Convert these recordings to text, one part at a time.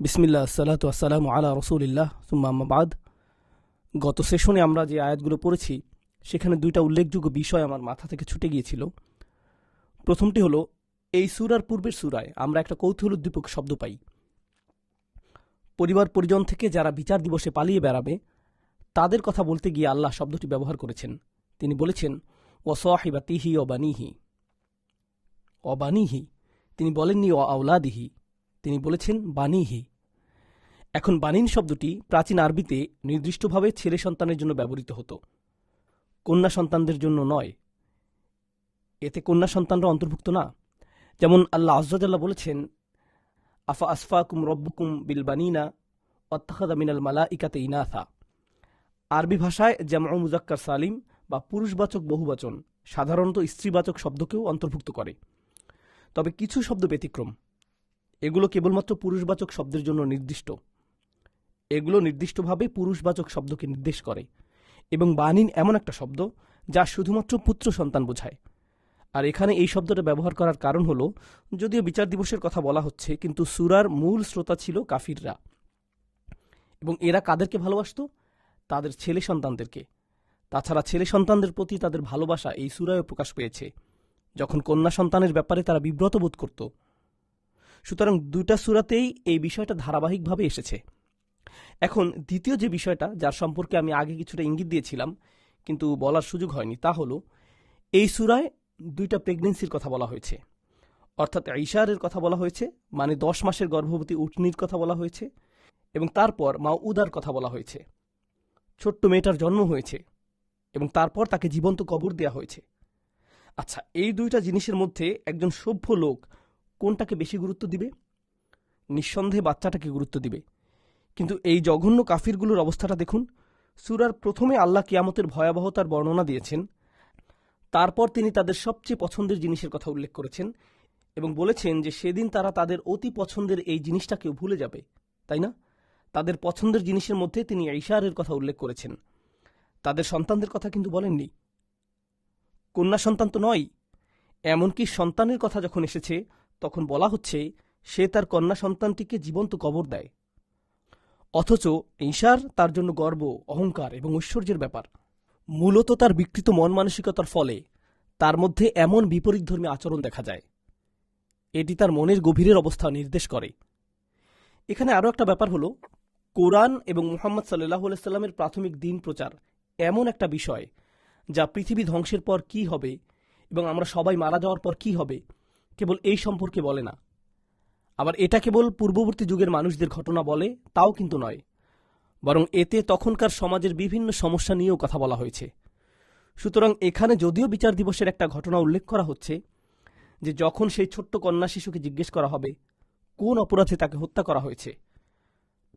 বিসমিল্লাহ আসসালাতু আসসালামু আলা রসুলিল্লাহ সুম্মা আম্মা বাদ। গত সেশনে আমরা যে আয়াতগুলো পড়েছি সেখানে দুইটা উল্লেখযোগ্য বিষয় আমার মাথা থেকে ছুটে গিয়েছিল। প্রথমটি হলো, এই সূরার পূর্বের সূরায় আমরা একটা কৌতূহলোদ্দীপক শব্দ পাই। পরিবার পরিজন থেকে যারা বিচার দিবসে পালিয়ে বেড়াবে তাদের কথা বলতে গিয়ে আল্লাহ শব্দটি ব্যবহার করেছেন। তিনি বলেছেন ওয়াসাহিবাতিহি অবানিহি, অবানিহি। তিনি বলেননি অ আওলাদিহি, তিনি বলেছেন বানিহি। এখন বানিন শব্দটি প্রাচীন আরবিতে নির্দিষ্টভাবে ছেলে সন্তানের জন্য ব্যবহৃত হতো, কন্যা সন্তানদের জন্য নয়। এতে কন্যা সন্তানরা অন্তর্ভুক্ত না। যেমন আল্লাহ আজ্জাজাল্লাহ বলেছেন, আফা আসফাকুম রব্বুকুম বিল বানিনা ওয়াত্তাখাযা মিনাল মালাইকাতি ইনাথা। আরবি ভাষায় জামউ মুযাক্কার সালিম বা পুরুষবাচক বহুবচন সাধারণত স্ত্রীবাচক শব্দকেও অন্তর্ভুক্ত করে। তবে কিছু শব্দ ব্যতিক্রম, এগুলো কেবলমাত্র পুরুষবাচক শব্দের জন্য নির্দিষ্ট। এগুলো নির্দিষ্টভাবে পুরুষবাচক শব্দকে নির্দেশ করে, এবং বানিন এমন একটা শব্দ যা শুধুমাত্র পুত্র সন্তান বোঝায়। আর এখানে এই শব্দটা ব্যবহার করার কারণ হল, যদিও বিচার দিবসের কথা বলা হচ্ছে, কিন্তু সূরার মূল শ্রোতা ছিল কাফিররা, এবং এরা কাদেরকে ভালোবাসত? তাদের ছেলে সন্তানদেরকে। তাছাড়া ছেলে সন্তানদের প্রতি তাদের ভালোবাসা এই সূরায়ও প্রকাশ পেয়েছে, যখন কন্যা সন্তানের ব্যাপারে তারা বিব্রত বোধ করত। সুতরাং দুইটা সূরাতেই এই বিষয়টা ধারাবাহিকভাবে এসেছে। এখন দ্বিতীয় যে বিষয়টা, যার সম্পর্কে আমি আগে কিছুটা ইঙ্গিত দিয়েছিলাম কিন্তু বলার সুযোগ হয়নি, তা হলো এই সূরায় দুইটা প্রেগনেন্সির কথা বলা হয়েছে। অর্থাৎ ঈশারের কথা বলা হয়েছে, মানে 10 মাসের গর্ভবতী উটনির কথা বলা হয়েছে, এবং তারপর মাউউদার কথা বলা হয়েছে। ছোট্ট মেয়েটার জন্ম হয়েছে এবং তারপর তাকে জীবন্ত কবর দেওয়া হয়েছে। আচ্ছা, এই দুইটা জিনিসের মধ্যে একজন সভ্য লোক কোনটাকে বেশি গুরুত্ব দিবে? নিঃসন্দেহে বাচ্চাটাকে গুরুত্ব দিবে। কিন্তু এই জঘন্য কাফিরগুলোর অবস্থাটা দেখুন। সূরার প্রথমে আল্লাহ কিয়ামতের ভয়াবহতার বর্ণনা দিয়েছেন, তারপর তিনি তাদের সবচেয়ে পছন্দের জিনিসের কথা উল্লেখ করেছেন এবং বলেছেন যে সেদিন তারা তাদের অতি পছন্দের এই জিনিসটাকেও ভুলে যাবে, তাই না? তাদের পছন্দের জিনিসের মধ্যে তিনি ঈশারের কথা উল্লেখ করেছেন, তাদের সন্তানদের কথা কিন্তু বলেননি। কন্যা সন্তান তো নয়, এমনকি সন্তানের কথা যখন এসেছে তখন বলা হচ্ছে সে তার কন্যা সন্তানটিকে জীবন্ত কবর দেয়। অথচ ঈশার তার জন্য গর্ব, অহংকার এবং ঐশ্বর্যের ব্যাপার। মূলত তার বিকৃত মন মানসিকতার ফলে তার মধ্যে এমন বিপরীতধর্মী আচরণ দেখা যায়। এটি তার মনের গভীরের অবস্থা নির্দেশ করে। এখানে আরও একটা ব্যাপার হলো, কোরআন এবং মুহাম্মদ সাল্লাল্লাহু আলাইহি সাল্লামের প্রাথমিক দিন প্রচার এমন একটা বিষয় যা পৃথিবী ধ্বংসের পর কি হবে এবং আমরা সবাই মারা যাওয়ার পর কি হবে কেবল এই সম্পর্কে বলে না। আবার এটা কেবল পূর্ববর্তী যুগের মানুষদের ঘটনা বলে তাও কিন্তু নয়, বরং এতে তখনকার সমাজের বিভিন্ন সমস্যা নিয়েও কথা বলা হয়েছে। সুতরাং এখানে যদিও বিচার দিবসের একটা ঘটনা উল্লেখ করা হচ্ছে, যে যখন সেই ছোট্ট কন্যা শিশুকে জিজ্ঞেস করা হবে কোন অপরাধে তাকে হত্যা করা হয়েছে,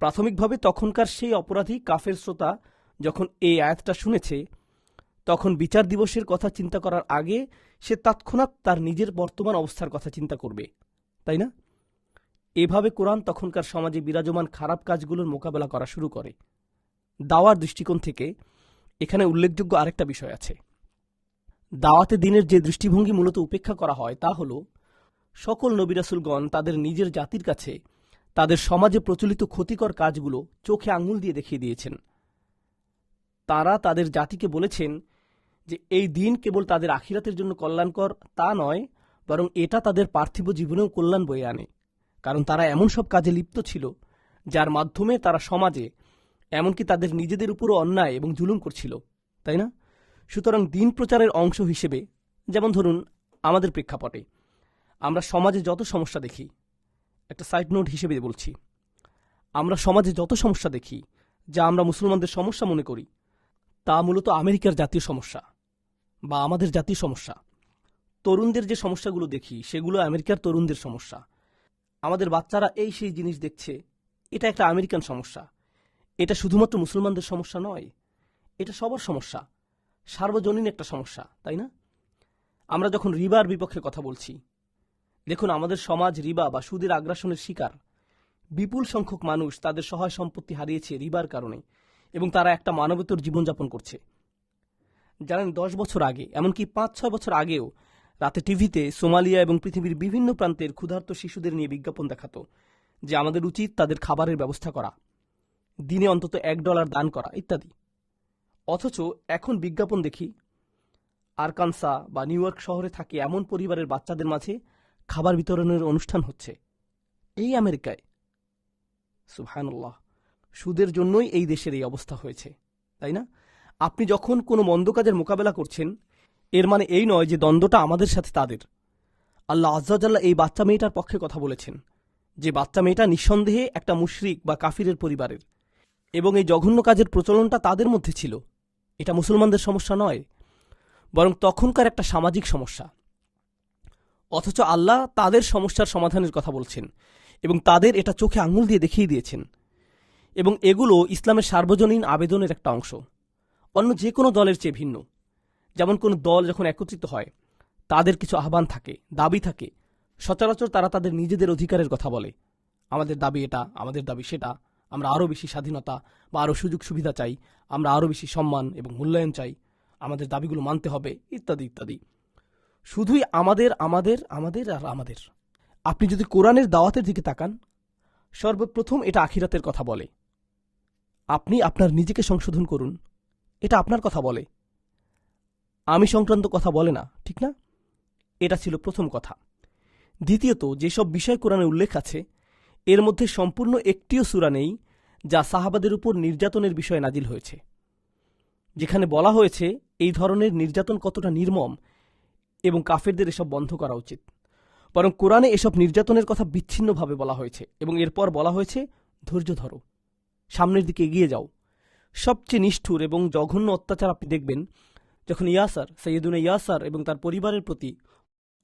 প্রাথমিকভাবে তখনকার সেই অপরাধী কাফের শ্রোতা যখন এই আয়াতটা শুনেছে, তখন বিচার দিবসের কথা চিন্তা করার আগে সে তৎক্ষণাৎ তার নিজের বর্তমান অবস্থার কথা চিন্তা করবে, তাই না? এভাবে কোরআন তখনকার সমাজে বিরাজমান খারাপ কাজগুলোর মোকাবেলা করা শুরু করে। দাওয়ার দৃষ্টিকোণ থেকে এখানে উল্লেখযোগ্য আরেকটা বিষয় আছে। দাওয়াতে দিনের যে দৃষ্টিভঙ্গি মূলত উপেক্ষা করা হয় তা হল, সকল নবী রাসূলগণ তাদের নিজের জাতির কাছে তাদের সমাজে প্রচলিত ক্ষতিকর কাজগুলো চোখে আঙুল দিয়ে দেখিয়ে দিয়েছেন। তারা তাদের জাতিকে বলেছেন যে এই দিন কেবল তাদের আখিরাতের জন্য কল্যাণকর তা নয়, বরং এটা তাদের পার্থিব জীবনেও কল্যাণ বয়ে আনে। কারণ তারা এমন সব কাজে লিপ্ত ছিল যার মাধ্যমে তারা সমাজে, এমনকি তাদের নিজেদের উপরও অন্যায় এবং জুলুম করছিল, তাই না? সুতরাং দিন প্রচারের অংশ হিসেবে, যেমন ধরুন আমাদের প্রেক্ষাপটে আমরা সমাজে যত সমস্যা দেখি, একটা সাইড নোট হিসেবে বলছি, আমরা সমাজে যত সমস্যা দেখি যা আমরা মুসলমানদের সমস্যা মনে করি, তা মূলত আমেরিকার জাতীয় সমস্যা বা আমাদের জাতীয় সমস্যা। তরুণদের যে সমস্যাগুলো দেখি সেগুলো আমেরিকার তরুণদের সমস্যা। আমাদের বাচ্চারা এই সেই জিনিস দেখছে, এটা একটা আমেরিকান সমস্যা। এটা শুধুমাত্র মুসলমানদের সমস্যা নয়, এটা সবার সমস্যা, সার্বজনীন একটা সমস্যা, তাই না? আমরা যখন রিবার বিপক্ষে কথা বলছি, দেখুন আমাদের সমাজ রিবা বা সুদের আগ্রাসনের শিকার। বিপুল সংখ্যক মানুষ তাদের সহায় সম্পত্তি হারিয়েছে রিবার কারণে, এবং তারা একটা মানবেতর জীবনযাপন করছে। জানেন, 10 বছর আগে, এমনকি 5-6 বছর আগেও রাতে টিভিতে সোমালিয়া এবং পৃথিবীর বিভিন্ন প্রান্তের ক্ষুধার্ত শিশুদের নিয়ে বিজ্ঞাপন দেখাতো, যে আমাদের উচিত তাদের খাবারের ব্যবস্থা করা, দিনে অন্তত $1 দান করা ইত্যাদি। অথচ এখন বিজ্ঞাপন দেখি আরকানসা বা নিউ ইয়র্ক শহরে থাকে এমন পরিবারের বাচ্চাদের মাঝে খাবার বিতরণের অনুষ্ঠান হচ্ছে, এই আমেরিকায়। সুবহানাল্লাহ, সুদের জন্যই এই দেশের এই অবস্থা হয়েছে, তাই না? আপনি যখন কোনো মন্দ কাজের মোকাবেলা করছেন, এর মানে এই নয় যে দ্বন্দ্বটা আমাদের সাথে তাদের। আল্লাহ আজ্জা ওয়া জাল্লা এই বাচ্চা মেয়েটার পক্ষে কথা বলেছেন, যে বাচ্চা মেয়েটা নিঃসন্দেহে একটা মুশরিক বা কাফিরের পরিবারের, এবং এই জঘন্য কাজের প্রচলনটা তাদের মধ্যে ছিল। এটা মুসলমানদের সমস্যা নয়, বরং তখনকার একটা সামাজিক সমস্যা। অথচ আল্লাহ তাদের সমস্যার সমাধানের কথা বলছেন এবং তাদের এটা চোখে আঙুল দিয়ে দেখিয়ে দিয়েছেন। এবং এগুলো ইসলামের সার্বজনীন আবেদনের একটা অংশ, অন্য যে কোনো দলের চেয়ে ভিন্ন। যেমন কোনো দল যখন একত্রিত হয়, তাদের কিছু আহ্বান থাকে, দাবি থাকে। সচরাচর তারা তাদের নিজেদের অধিকারের কথা বলে, আমাদের দাবি এটা, আমাদের দাবি সেটা, আমরা আরও বেশি স্বাধীনতা বা আরও সুযোগ সুবিধা চাই, আমরা আরও বেশি সম্মান এবং মূল্যায়ন চাই, আমাদের দাবিগুলো মানতে হবে ইত্যাদি ইত্যাদি। শুধুই আমাদের আমাদের আমাদের আর আমাদের। আপনি যদি কোরআনের দাওয়াতের দিকে তাকান, সর্বপ্রথম এটা আখিরাতের কথা বলে। আপনি আপনার নিজেকে সংশোধন করুন, এটা আপনার কথা বলে, আমি সংক্রান্ত কথা বলে না, ঠিক না? এটা ছিল প্রথম কথা। দ্বিতীয়ত, যেসব বিষয় কোরআনে উল্লেখ আছে, এর মধ্যে সম্পূর্ণ একটিও সূরা নেই যা সাহাবাদের উপর নির্যাতনের বিষয়ে নাজিল হয়েছে, যেখানে বলা হয়েছে এই ধরনের নির্যাতন কতটা নির্মম এবং কাফেরদের এসব বন্ধ করা উচিত। বরং কোরআনে এসব নির্যাতনের কথা বিচ্ছিন্নভাবে বলা হয়েছে এবং এরপর বলা হয়েছে ধৈর্য ধরো, সামনের দিকে এগিয়ে যাও। সবচেয়ে নিষ্ঠুর এবং জঘন্য অত্যাচার আপনি দেখবেন যখন সৈয়দুনা ইয়াসার এবং তার পরিবারের প্রতি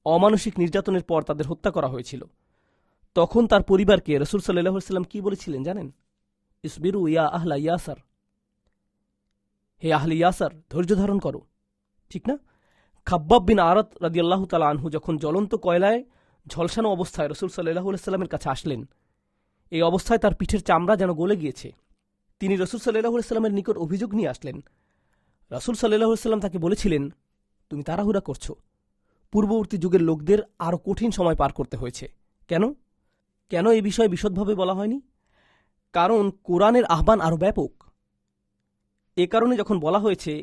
অমানসিক নির্যাতনের পর তাদের হত্যা করা হয়েছিল। তখন তার পরিবারকে রাসূল সাল্লাল্লাহু আলাইহি ওয়াসাল্লাম কি বলেছিলেন জানেন? ইসবিরু ইয়া আহলা ইয়াসার, হে আহলে ইয়াসার, ধৈর্য ধারণ করো, ঠিক না? খাব্বাব বিন আরাত রাদিয়াল্লাহু তাআলা আনহু যখন জ্বলন্ত কয়লায় ঝলসানো অবস্থায় রাসূল সাল্লাল্লাহু আলাইহি ওয়াসাল্লামের কাছে আসলেন, এই অবস্থায় তার পিঠের চামড়া যেন গলে গিয়েছে। তিনি রাসূল সাল্লাল্লাহু আলাইহি ওয়াসাল্লামের নিকট অভিযোগ নিয়ে আসলেন। রাসূল সাল্লাল্লাহু আলাইহি ওয়াসাল্লাম তাকে বলেছিলেন, তুমি তাড়াহুড়া করছো, পূর্ববর্তী যুগের লোকদের আরও কঠিন সময় পার করতে হয়েছে। কেন কেন এই বিষয়ে বিশদভাবে বলা হয়নি? কারণ কোরআনের আহ্বান আরও ব্যাপক। এ কারণে যখন বলা হয়েছে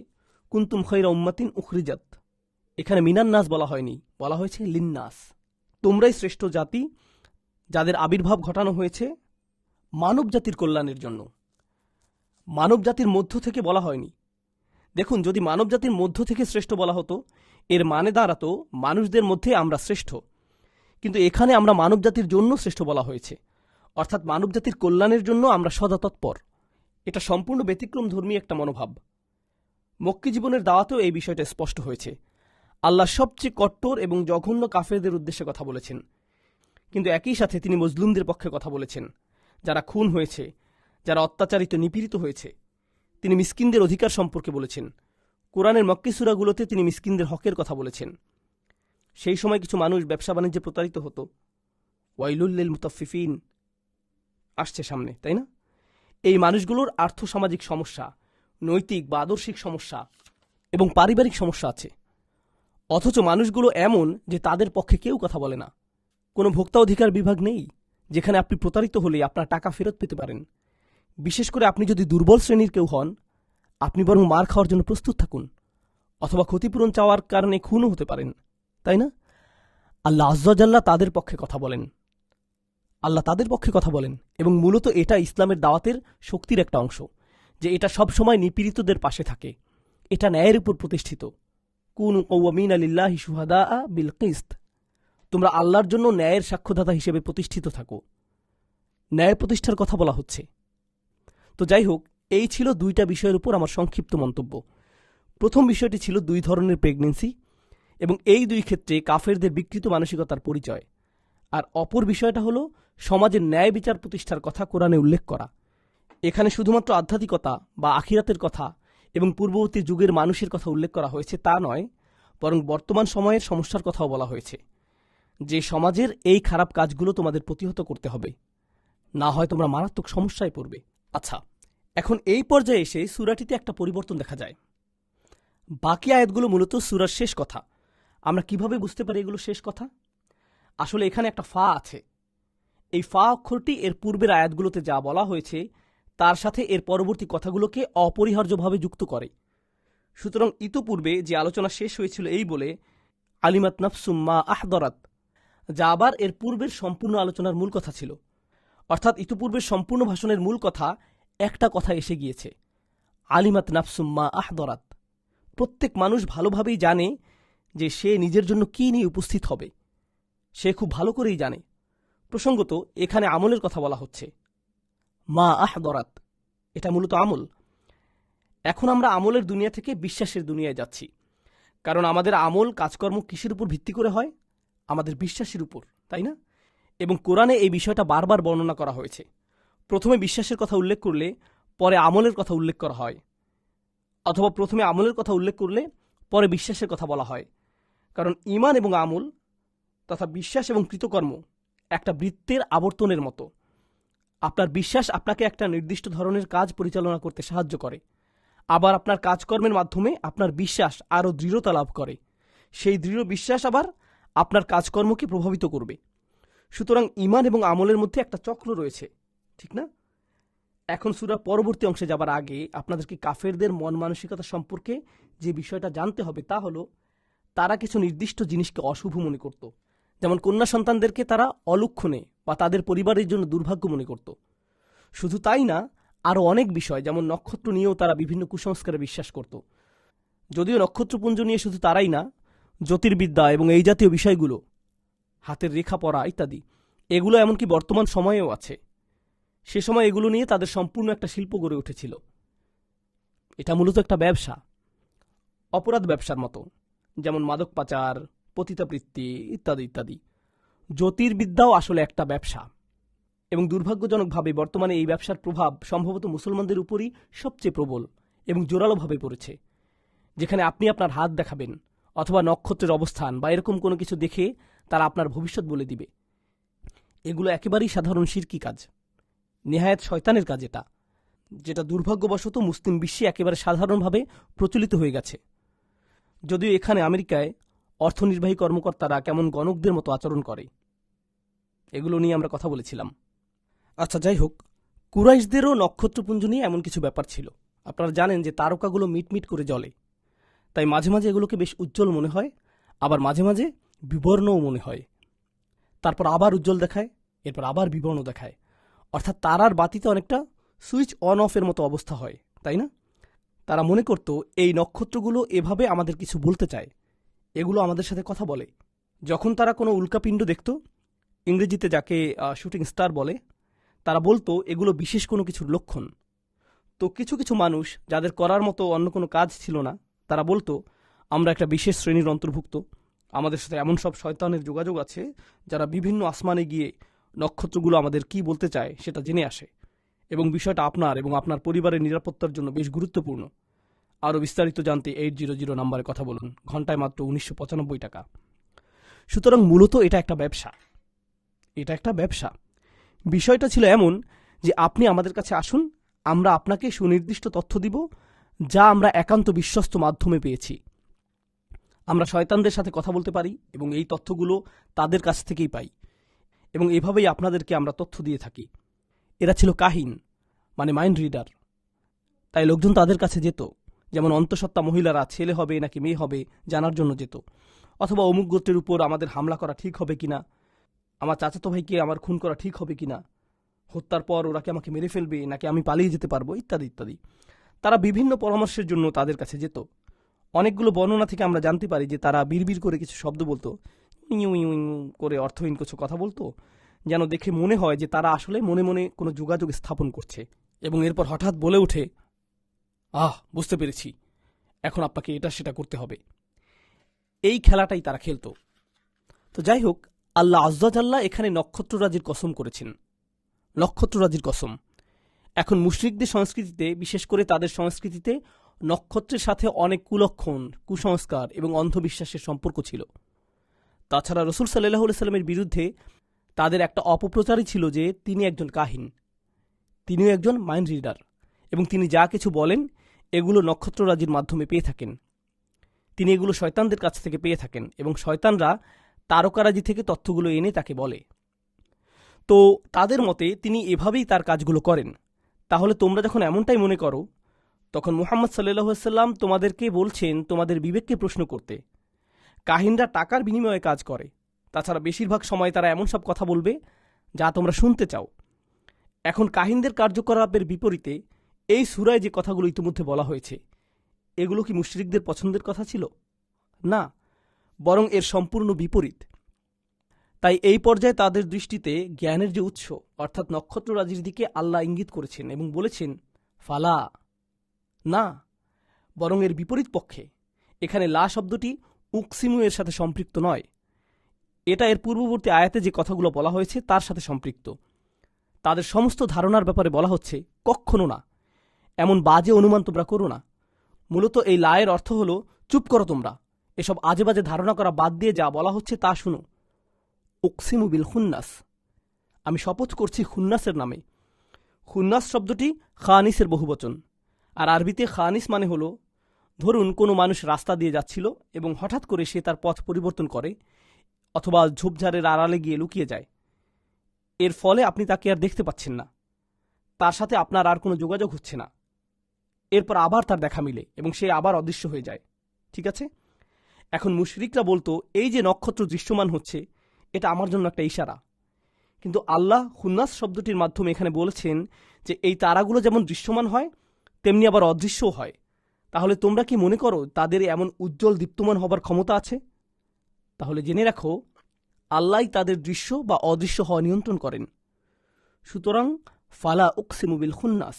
কুনতুম খায়রা উম্মাতিন উখরিজাত, এখানে মিনান নাস বলা হয়নি, বলা হয়েছে লিন্নাস। তোমরাই শ্রেষ্ঠ জাতি যাদের আবির্ভাব ঘটানো হয়েছে মানব জাতির কল্যাণের জন্য। মানব জাতির মধ্য থেকে বলা হয়নি। দেখুন, যদি মানব জাতির মধ্য থেকে শ্রেষ্ঠ বলা হতো, এর মানে দাঁড়াতো মানুষদের মধ্যে আমরা শ্রেষ্ঠ। কিন্তু এখানে আমরা মানব জাতির জন্য শ্রেষ্ঠ বলা হয়েছে, অর্থাৎ মানব জাতির কল্যাণের জন্য আমরা সদা তৎপর। এটা সম্পূর্ণ ব্যতিক্রম ধর্মী একটা মনোভাব। মক্কি জীবনের দাওয়াতেও এই বিষয়টা স্পষ্ট হয়েছে। আল্লাহ সবচেয়ে কট্টর এবং জঘন্য কাফেরদের উদ্দেশ্যে কথা বলেছেন, কিন্তু একই সাথে তিনি মজলুমদের পক্ষে কথা বলেছেন, যারা খুন হয়েছে, যারা অত্যাচারিত নিপীড়িত হয়েছে। তিনি মিসকিনদের অধিকার সম্পর্কে বলেছেন। কোরআনের মক্কি সূরাগুলোতে তিনি মিসকিনদের হকের কথা বলেছেন। সেই সময় কিছু মানুষ ব্যবসা বাণিজ্যে প্রতারিত হতো। ওয়াইলুল লিল মুতাফফিফিন আসছে সামনে, তাই না? এই মানুষগুলোর আর্থসামাজিক সমস্যা, নৈতিক বা আদর্শিক সমস্যা এবং পারিবারিক সমস্যা আছে। অথচ মানুষগুলো এমন যে তাদের পক্ষে কেউ কথা বলে না। কোনো ভোক্তা অধিকার বিভাগ নেই যেখানে আপনি প্রতারিত হলে আপনার টাকা ফেরত পেতে পারেন। বিশেষ করে আপনি যদি দুর্বল শ্রেণীর কেউ হন, আপনি বরং মার খাওয়ার জন্য প্রস্তুত থাকুন, অথবা ক্ষতিপূরণ চাওয়ার কারণে খুনও হতে পারেন, তাই না? আল্লাহ আজ্জা ওয়া জাল্লা তাদের পক্ষে কথা বলেন। আল্লাহ তাদের পক্ষে কথা বলেন এবং মূলত এটা ইসলামের দাওয়াতের শক্তির একটা অংশ, যে এটা সবসময় নিপীড়িতদের পাশে থাকে। এটা ন্যায়ের উপর প্রতিষ্ঠিত। কুনু কওয়ামিনা লিল্লাহি শুহাদাআ বিল কিসত, তোমরা আল্লাহর জন্য ন্যায়ের সাক্ষ্যদাতা হিসেবে প্রতিষ্ঠিত থাকো। ন্যায় প্রতিষ্ঠার কথা বলা হচ্ছে। তো যাই হোক, এই ছিল দুইটা বিষয়ের উপর আমার সংক্ষিপ্ত মন্তব্য। প্রথম বিষয়টি ছিল দুই ধরনের প্রেগনেন্সি এবং এই দুই ক্ষেত্রে কাফেরদের বিকৃত মানসিকতার পরিচয়। আর অপর বিষয়টা হলো সমাজের ন্যায় বিচার প্রতিষ্ঠার কথা কোরআনে উল্লেখ করা। এখানে শুধুমাত্র আধ্যাত্মিকতা বা আখিরাতের কথা এবং পূর্ববর্তী যুগের মানুষের কথা উল্লেখ করা হয়েছে তা নয়, বরং বর্তমান সময়ের সমস্যার কথাও বলা হয়েছে, যে সমাজের এই খারাপ কাজগুলো তোমাদের প্রতিহত করতে হবে, না হয় তোমরা মারাত্মক সমস্যায় পড়বে। আচ্ছা, এখন এই পর্যায়ে এসে সূরাটিতে একটা পরিবর্তন দেখা যায়। বাকি আয়াতগুলো মূলত সূরার শেষ কথা। আমরা কিভাবে বুঝতে পারি এগুলো শেষ কথা? আসলে এখানে একটা ফা আছে। এই ফা অক্ষরটি এর পূর্বের আয়াতগুলোতে যা বলা হয়েছে তার সাথে এর পরবর্তী কথাগুলোকে অপরিহার্যভাবে যুক্ত করে। সুতরাং ইতোপূর্বে যে আলোচনা শেষ হয়েছিল এই বলে আলিমাত নাফসুম মা আহদরাত, যা আবার এর পূর্বের সম্পূর্ণ আলোচনার মূল কথা ছিল। অর্থাৎ ইতোপূর্বের সম্পূর্ণ ভাষণের মূল কথা একটা কথা এসে গিয়েছে, আলিমাত নাফসুম মা আহদরাত। প্রত্যেক মানুষ ভালোভাবেই জানে যে সে নিজের জন্য কী নিয়ে উপস্থিত হবে, সে খুব ভালো করেই জানে। প্রসঙ্গত এখানে আমলের কথা বলা হচ্ছে, মা আহদরাত, এটা মূলত আমল। এখন আমরা আমলের দুনিয়া থেকে বিশ্বাসের দুনিয়ায় যাচ্ছি, কারণ আমাদের আমল কাজকর্ম কিসের উপর ভিত্তি করে হয়? আমাদের বিশ্বাসের উপর, তাই না? এবং কোরআনে এই বিষয়টা বারবার বর্ণনা করা হয়েছে। প্রথমে বিশ্বাসের কথা উল্লেখ করলে পরে আমলের কথা উল্লেখ করা হয়, অথবা প্রথমে আমলের কথা উল্লেখ করলে পরে বিশ্বাসের কথা বলা হয়। কারণ ঈমান এবং আমল তথা বিশ্বাস এবং কৃতকর্ম একটা বৃত্তের আবর্তনের মতো। আপনার বিশ্বাস আপনাকে একটা নির্দিষ্ট ধরনের কাজ পরিচালনা করতে সাহায্য করে, আবার আপনার কাজকর্মের মাধ্যমে আপনার বিশ্বাস আরও দৃঢ়তা লাভ করে। সেই দৃঢ় বিশ্বাস আবার আপনার কাজকর্মকে প্রভাবিত করবে। সুতরাং ঈমান এবং আমলের মধ্যে একটা চক্র রয়েছে, ঠিক না? এখন সূরার পরবর্তী অংশে যাবার আগে আপনাদেরকে কাফেরদের মন মানসিকতা সম্পর্কে যে বিষয়টা জানতে হবে তা হলো, তারা কিছু নির্দিষ্ট জিনিসকে অশুভ মনে করত। যেমন কন্যা সন্তানদেরকে তারা অলক্ষণে বা তাদের পরিবারের জন্য দুর্ভাগ্য মনে করত। শুধু তাই না, আরও অনেক বিষয় যেমন নক্ষত্র নিয়েও তারা বিভিন্ন কুসংস্কারে বিশ্বাস করত। যদিও নক্ষত্রপুঞ্জ নিয়ে শুধু তারাই না, জ্যোতির্বিদ্যা এবং এই জাতীয় বিষয়গুলো, হাতের রেখা পড়া ইত্যাদি, এগুলো এমনকি বর্তমান সময়েও আছে। সে সময় এগুলো নিয়ে তাদের সম্পূর্ণ একটা শিল্প গড়ে উঠেছিল। এটা মূলত একটা ব্যবসা, অপরাধ ব্যবসার মতো, যেমন মাদক পাচার, পতিতাবৃত্তি ইত্যাদি ইত্যাদি। জ্যোতির্বিদ্যাও আসলে একটা ব্যবসা, এবং দুর্ভাগ্যজনকভাবে বর্তমানে এই ব্যবসার প্রভাব সম্ভবত মুসলমানদের উপরই সবচেয়ে প্রবল এবং জোরালোভাবে পড়েছে। যেখানে আপনি আপনার হাত দেখাবেন অথবা নক্ষত্রের অবস্থান বা এরকম কোনো কিছু দেখে তারা আপনার ভবিষ্যৎ বলে দিবে। এগুলো একেবারেই সাধারণ শিরকি কাজ, নেহায়েত শয়তানের কাজ, যেটা দুর্ভাগ্যবশত মুসলিম বিশ্বে একেবারে সাধারণভাবে প্রচলিত হয়ে গেছে। যদিও এখানে আমেরিকায় অর্থনির্বাহী কর্মকর্তারা কেমন গণকদের মতো আচরণ করে, এগুলো নিয়ে আমরা কথা বলেছিলাম। আচ্ছা, যাই হোক, কুরাইশদেরও নক্ষত্রপুঞ্জ নিয়ে এমন কিছু ব্যাপার ছিল। আপনারা জানেন যে তারকাগুলো মিটমিট করে জ্বলে, তাই মাঝে মাঝে এগুলোকে বেশ উজ্জ্বল মনে হয়, আবার মাঝে মাঝে বিবর্ণও মনে হয়। তারপর আবার উজ্জ্বল দেখায়, এরপর আবার বিবর্ণ দেখায়। অর্থাৎ তারার বাতিতে অনেকটা সুইচ অন অফের মতো অবস্থা হয়, তাই না? তারা মনে করত এই নক্ষত্রগুলো এভাবে আমাদের কিছু বলতে চায়, এগুলো আমাদের সাথে কথা বলে। যখন তারা কোনো উল্কাপিণ্ড দেখত, ইংরেজিতে যাকে শুটিং স্টার বলে, তারা বলতো এগুলো বিশেষ কোনো কিছুর লক্ষণ। তো কিছু কিছু মানুষ যাদের করার মতো অন্য কোনো কাজ ছিল না, তারা বলতো আমরা একটা বিশেষ শ্রেণীর অন্তর্ভুক্ত, আমাদের সাথে এমন সব শয়তানের যোগাযোগ আছে যারা বিভিন্ন আসমানে গিয়ে নক্ষত্রগুলো আমাদের কি বলতে চায় সেটা জেনে আসে, এবং বিষয়টা আপনার এবং আপনার পরিবারের নিরাপত্তার জন্য বেশ গুরুত্বপূর্ণ। আরও বিস্তারিত জানতে 800 নম্বরে কথা বলুন, ঘন্টায় মাত্র 1995 টাকা। সুতরাং মূলত এটা একটা ব্যবসা। বিষয়টা ছিল এমন যে আপনি আমাদের কাছে আসুন, আমরা আপনাকে সুনির্দিষ্ট তথ্য দিব যা আমরা একান্ত বিশ্বস্ত মাধ্যমে পেয়েছি। আমরা শয়তানদের সাথে কথা বলতে পারি এবং এই তথ্যগুলো তাদের কাছ থেকেই পাই, এবং এভাবেই আপনাদেরকে আমরা তথ্য দিয়ে থাকি। এরা ছিল কাহিন, মানে মাইন্ড রিডার। তাই লোকজন তাদের কাছে যেত, যেমন অন্তঃসত্ত্বা মহিলারা ছেলে হবে নাকি মেয়ে হবে জানার জন্য যেত, অথবা অমুক গোত্রের উপর আমাদের হামলা করা ঠিক হবে কিনা, আমার চাচাতো ভাইকে আমার খুন করা ঠিক হবে কিনা, হত্যার পর ওরা কি আমাকে মেরে ফেলবে নাকি আমি পালিয়ে যেতে পারবো, ইত্যাদি ইত্যাদি। তারা বিভিন্ন পরামর্শের জন্য তাদের কাছে যেত। অনেকগুলো বর্ণনা থেকে আমরা জানতে পারি যে তারা বিড়বিড় করে কিছু শব্দ বলতো, ইউ ইউ ইউ করে অর্থহীন কিছু কথা বলতো, যেন দেখে মনে হয় যে তারা আসলে মনে মনে কোনো যোগাযোগ স্থাপন করছে, এবং এরপর হঠাৎ বলে ওঠে, বুঝতে পেরেছি, এখন আপনাকে এটা সেটা করতে হবে। এই খেলাটাই তারা খেলত। তো যাই হোক, আল্লাহ আজ্জাজাল্লাহ এখানে নক্ষত্ররাজির কসম করেছেন, নক্ষত্ররাজির কসম। এখন মুশরিকদের সংস্কৃতিতে, বিশেষ করে তাদের সংস্কৃতিতে, নক্ষত্রের সাথে অনেক কুলক্ষণ, কুসংস্কার এবং অন্ধবিশ্বাসের সম্পর্ক ছিল। তাছাড়া রসুল সাল্লাল্লাহু আলাইহি সাল্লামের বিরুদ্ধে তাদের একটা অপপ্রচারই ছিল যে তিনি একজন কাহিন, তিনিও একজন মাইন্ড রিডার, এবং তিনি যা কিছু বলেন এগুলো নক্ষত্ররাজির মাধ্যমে পেয়ে থাকেন। তিনি এগুলো শয়তানদের কাছ থেকে পেয়ে থাকেন, এবং শয়তানরা তারকারাজি থেকে তথ্যগুলো এনে তাকে বলে। তো তাদের মতে তিনি এভাবেই তার কাজগুলো করেন। তাহলে তোমরা যখন এমনটাই মনে করো, তখন মুহাম্মদ সাল্লাল্লাহু আলাইহি ওয়াসাল্লাম তোমাদেরকে বলছেন তোমাদের বিবেককে প্রশ্ন করতে। কাহিনরা টাকার বিনিময়ে কাজ করে, তাছাড়া বেশিরভাগ সময় তারা এমন সব কথা বলবে যা তোমরা শুনতে চাও। এখন কাহিনদের কার্যকলাপের বিপরীতে এই সূরায় যে কথাগুলো ইতিমধ্যে বলা হয়েছে, এগুলো কি মুশরিকদের পছন্দের কথা ছিল? না, বরং এর সম্পূর্ণ বিপরীত। তাই এই পর্যায়ে তাদের দৃষ্টিতে জ্ঞানের যে উৎস অর্থাৎ নক্ষত্ররাজির দিকে আল্লাহ ইঙ্গিত করেছেন এবং বলেছেন ফালা, না, বরং এর বিপরীত পক্ষে। এখানে লা শব্দটি উকসিমু এর সাথে সম্পৃক্ত নয়, এটা এর পূর্ববর্তী আয়াতে যে কথাগুলো বলা হয়েছে তার সাথে সম্পৃক্ত। তাদের সমস্ত ধারণার ব্যাপারে বলা হচ্ছে কখনো না, এমন বাজে অনুমান তোমরা করো না। মূলত এই লায়ের অর্থ হল চুপ করো তোমরা, এসব আজে বাজে ধারণা করা বাদ দিয়ে যা বলা হচ্ছে তা শুনো। উকসিমু বিল খুন্নাস, আমি শপথ করছি খুন্নাসের নামে। খুন্নাস শব্দটি খানিসের বহুবচন, আর আরবিতে খানিস মানে হল, ধরুন কোনো মানুষ রাস্তা দিয়ে যাচ্ছিল এবং হঠাৎ করে সে তার পথ পরিবর্তন করে অথবা ঝোপঝাড়ের আড়ালে গিয়ে লুকিয়ে যায়। এর ফলে আপনি তাকে আর দেখতে পাচ্ছেন না, তার সাথে আপনার আর কোনো যোগাযোগ হচ্ছে না। এরপর আবার তার দেখা মিলে এবং সে আবার অদৃশ্য হয়ে যায়। ঠিক আছে? এখন মুশরিকরা বলতো এই যে নক্ষত্র দৃশ্যমান হচ্ছে এটা আমার জন্য একটা ইশারা, কিন্তু আল্লাহ খুন্নাস শব্দটির মাধ্যমে এখানে বলেছেন যে এই তারাগুলো যেমন দৃশ্যমান হয় তেমনি আবার অদৃশ্যও হয়। তাহলে তোমরা কি মনে করো তাদের এমন উজ্জ্বল দীপ্তমান হবার ক্ষমতা আছে? তাহলে জেনে রাখো আল্লাহই তাদের দৃশ্য বা অদৃশ্য হওয়া নিয়ন্ত্রণ করেন। সুতরাং ফালা উকসিমু বিল খুন্নাস,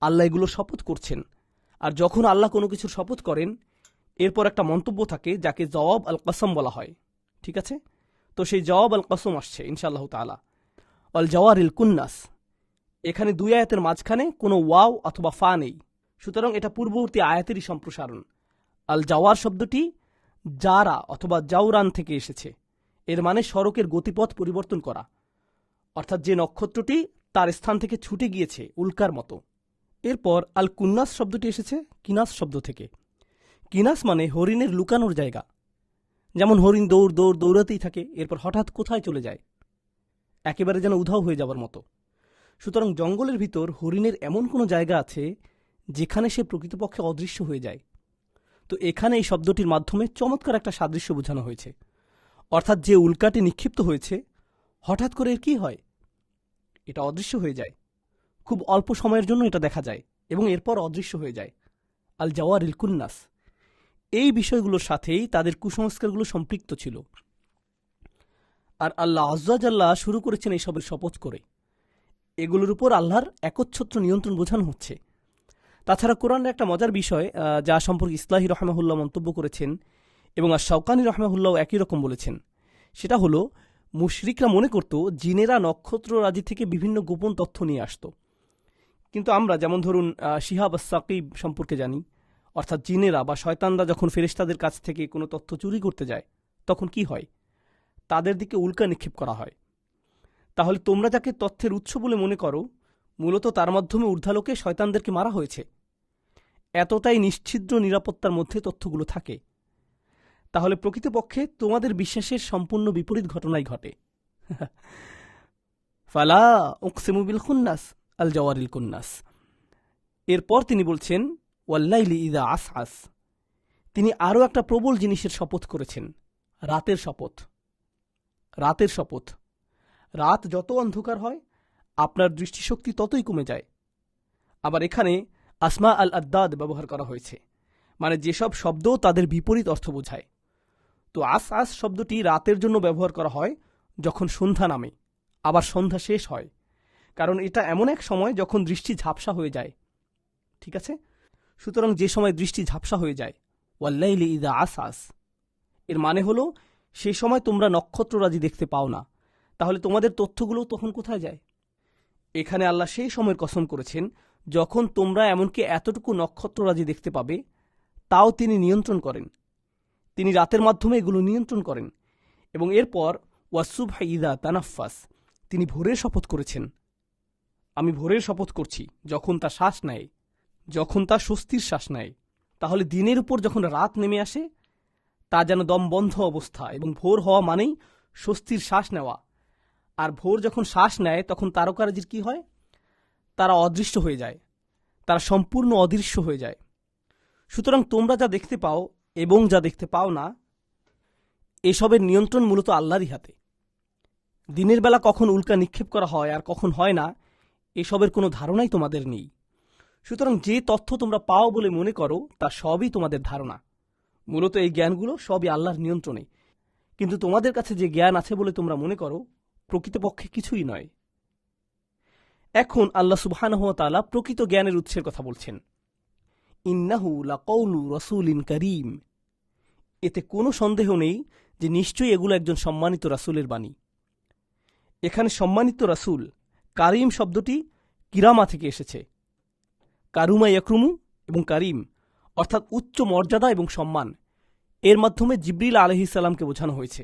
আল্লাহ এগুলো শপথ করছেন। আর যখন আল্লাহ কোনো কিছুর শপথ করেন এরপর একটা মন্তব্য থাকে যাকে জওয়াব আল কসম বলা হয়। ঠিক আছে? তো সেই জওয়াব আল কসম আসছে ইনশাআল্লাহ তাআলা। অল জওয়ারিল কুন্নাস, এখানে দুই আয়াতের মাঝখানে কোনো ওয়াও অথবা ফা নেই, সুতরাং এটা পূর্ববর্তী আয়াতেরই সম্প্রসারণ। আল জাওয়ার শব্দটি জারা অথবা জাউরান থেকে এসেছে, এর মানে সড়কের গতিপথ পরিবর্তন করা, অর্থাৎ যে নক্ষত্রটি তার স্থান থেকে ছুটে গিয়েছে উল্কার মতো। এরপর আল কুন্নাস শব্দটি এসেছে কিনাস শব্দ থেকে। কিনাস মানে হরিণের লুকানোর জায়গা, যেমন হরিণ দৌড়াতেই থাকে, এরপর হঠাৎ কোথায় চলে যায়, একেবারে যেন উধাও হয়ে যাবার মতো। সুতরাং জঙ্গলের ভিতর হরিণের এমন কোনো জায়গা আছে যেখানে সে প্রকৃতপক্ষে অদৃশ্য হয়ে যায়। তো এখানে এই শব্দটির মাধ্যমে চমৎকার একটা সাদৃশ্য বোঝানো হয়েছে, অর্থাৎ যে উল্কাটি নিক্ষিপ্ত হয়েছে হঠাৎ করে এর কি হয়, এটা অদৃশ্য হয়ে যায়। খুব অল্প সময়ের জন্য এটা দেখা যায় এবং এরপর অদৃশ্য হয়ে যায়। আল জাওয়ারিল কুন্নাস, এই বিষয়গুলোর সাথেই তাদের কুসংস্কারগুলো সম্পৃক্ত ছিল। আর আল্লাহ আজ্জা জাল্লাহ শুরু করেছেন এইসবের শপথ করে। এগুলোর উপর আল্লাহর একচ্ছত্র নিয়ন্ত্রণ বোঝানো হচ্ছে। তাছাড়া কোরআনের একটা মজার বিষয় যা সম্পর্কে ইসলাহি রহমাহুল্লাহ মন্তব্য করেছেন এবং আর শাওকানি রহমাহুল্লাহ একই রকম বলেছেন, সেটা হলো মুশরিকরা মনে করত জিনেরা নক্ষত্র রাজি থেকে বিভিন্ন গোপন তথ্য নিয়ে আসত। কিন্তু আমরা যেমন ধরুন শিহাব আস-সাকিব সম্পর্কে জানি, অর্থাৎ জিনেরা বা শয়তানরা যখন ফেরেশতাদের কাছ থেকে কোনো তথ্য চুরি করতে যায় তখন কি হয়, তাদের দিকে উল্কা নিক্ষেপ করা হয়। তাহলে তোমরা যাকে তথ্যের উৎস বলে মনে করো, মূলত তার মাধ্যমে ঊর্ধ্বালোকে শয়তানদেরকে মারা হয়েছে। এতটাই নিশ্ছিদ্র নিরাপত্তার মধ্যে তথ্যগুলো থাকে। তাহলে প্রকৃতপক্ষে তোমাদের বিশ্বাসের সম্পূর্ণ বিপরীত ঘটনাই ঘটে। ফালা উকসিমু বিল খুন্নাস আল জাওয়ারিল কুন্নাস। এরপর তিনি বলছেন ওয়াল্লাইলি ইযা আসআস, তিনি আরও একটা প্রবল জিনিসের শপথ করেছেন, রাতের শপথ। রাতের শপথ, রাত যত অন্ধকার হয় আপনার দৃষ্টিশক্তি ততই কমে যায়। আবার এখানে আসমা আল আদ্দাদ ব্যবহার করা হয়েছে, মানে যেসব শব্দ তাদের বিপরীত অর্থ বোঝায়। তো আস শব্দটি রাতের জন্য ব্যবহার করা হয় যখন সন্ধ্যা নামে, আবার সন্ধ্যা শেষ হয়, কারণ এটা এমন এক সময় যখন দৃষ্টি ঝাপসা হয়ে যায়। ঠিক আছে? সুতরাং যে সময় দৃষ্টি ঝাপসা হয়ে যায়, ওয়াল্লাইলি ইযা আসআস, এর মানে হলো সেই সময় তোমরা নক্ষত্ররাজি দেখতে পাও না, তাহলে তোমাদের তথ্যগুলো তখন কোথায় যায়? এখানে আল্লাহ সেই সময়ের কসম করেছেন যখন তোমরা এমনকি এতটুকু নক্ষত্ররাজি দেখতে পাবে, তাও তিনি নিয়ন্ত্রণ করেন। তিনি রাতের মাধ্যমে এগুলো নিয়ন্ত্রণ করেন। এবং এরপর ওয়াসুবহ ইযা তানাফাস, তিনি ভোরের শপথ করেছেন। আমি ভোরের শপথ করছি যখন তা শ্বাস নেয়, যখন তা স্বস্তির শ্বাস নেয়। তাহলে দিনের উপর যখন রাত নেমে আসে তা যেন দম বন্ধ অবস্থা, এবং ভোর হওয়া মানেই স্বস্তির শ্বাস নেওয়া। আর ভোর যখন শ্বাস নেয় তখন তারকারাজির কি হয়? তারা অদৃশ্য হয়ে যায়, তারা সম্পূর্ণ অদৃশ্য হয়ে যায়। সুতরাং তোমরা যা দেখতে পাও এবং যা দেখতে পাও না, এসবের নিয়ন্ত্রণ মূলত আল্লাহরই হাতে। দিনের বেলা কখন উল্কা নিক্ষেপ করা হয় আর কখন হয় না, এসবের কোনো ধারণাই তোমাদের নেই। সুতরাং যে তথ্য তোমরা পাও বলে মনে করো তা সবই তোমাদের ধারণা। মূলত এই জ্ঞানগুলো সবই আল্লাহর নিয়ন্ত্রণে। কিন্তু তোমাদের কাছে যে জ্ঞান আছে বলে তোমরা মনে করো, প্রকৃতপক্ষে কিছুই নয়। এখন আল্লাহ সুবহানাহু ওয়া তাআলা প্রকৃত জ্ঞানের উৎসের কথা বলছেন। ইন্নাহু লাকাউলু রাসূলিন কারীম। এতে কোনো সন্দেহ নেই যে নিশ্চয়ই এগুলো একজন সম্মানিত রাসূলের বাণী। এখানে সম্মানিত রাসূল, কারিম শব্দটি কিরামা থেকে এসেছে। কারুমা ইয়াকরুমু এবং কারিম অর্থাৎ উচ্চ মর্যাদা এবং সম্মান, এর মাধ্যমে জিবরিল আলাইহিস সালামকে বোঝানো হয়েছে।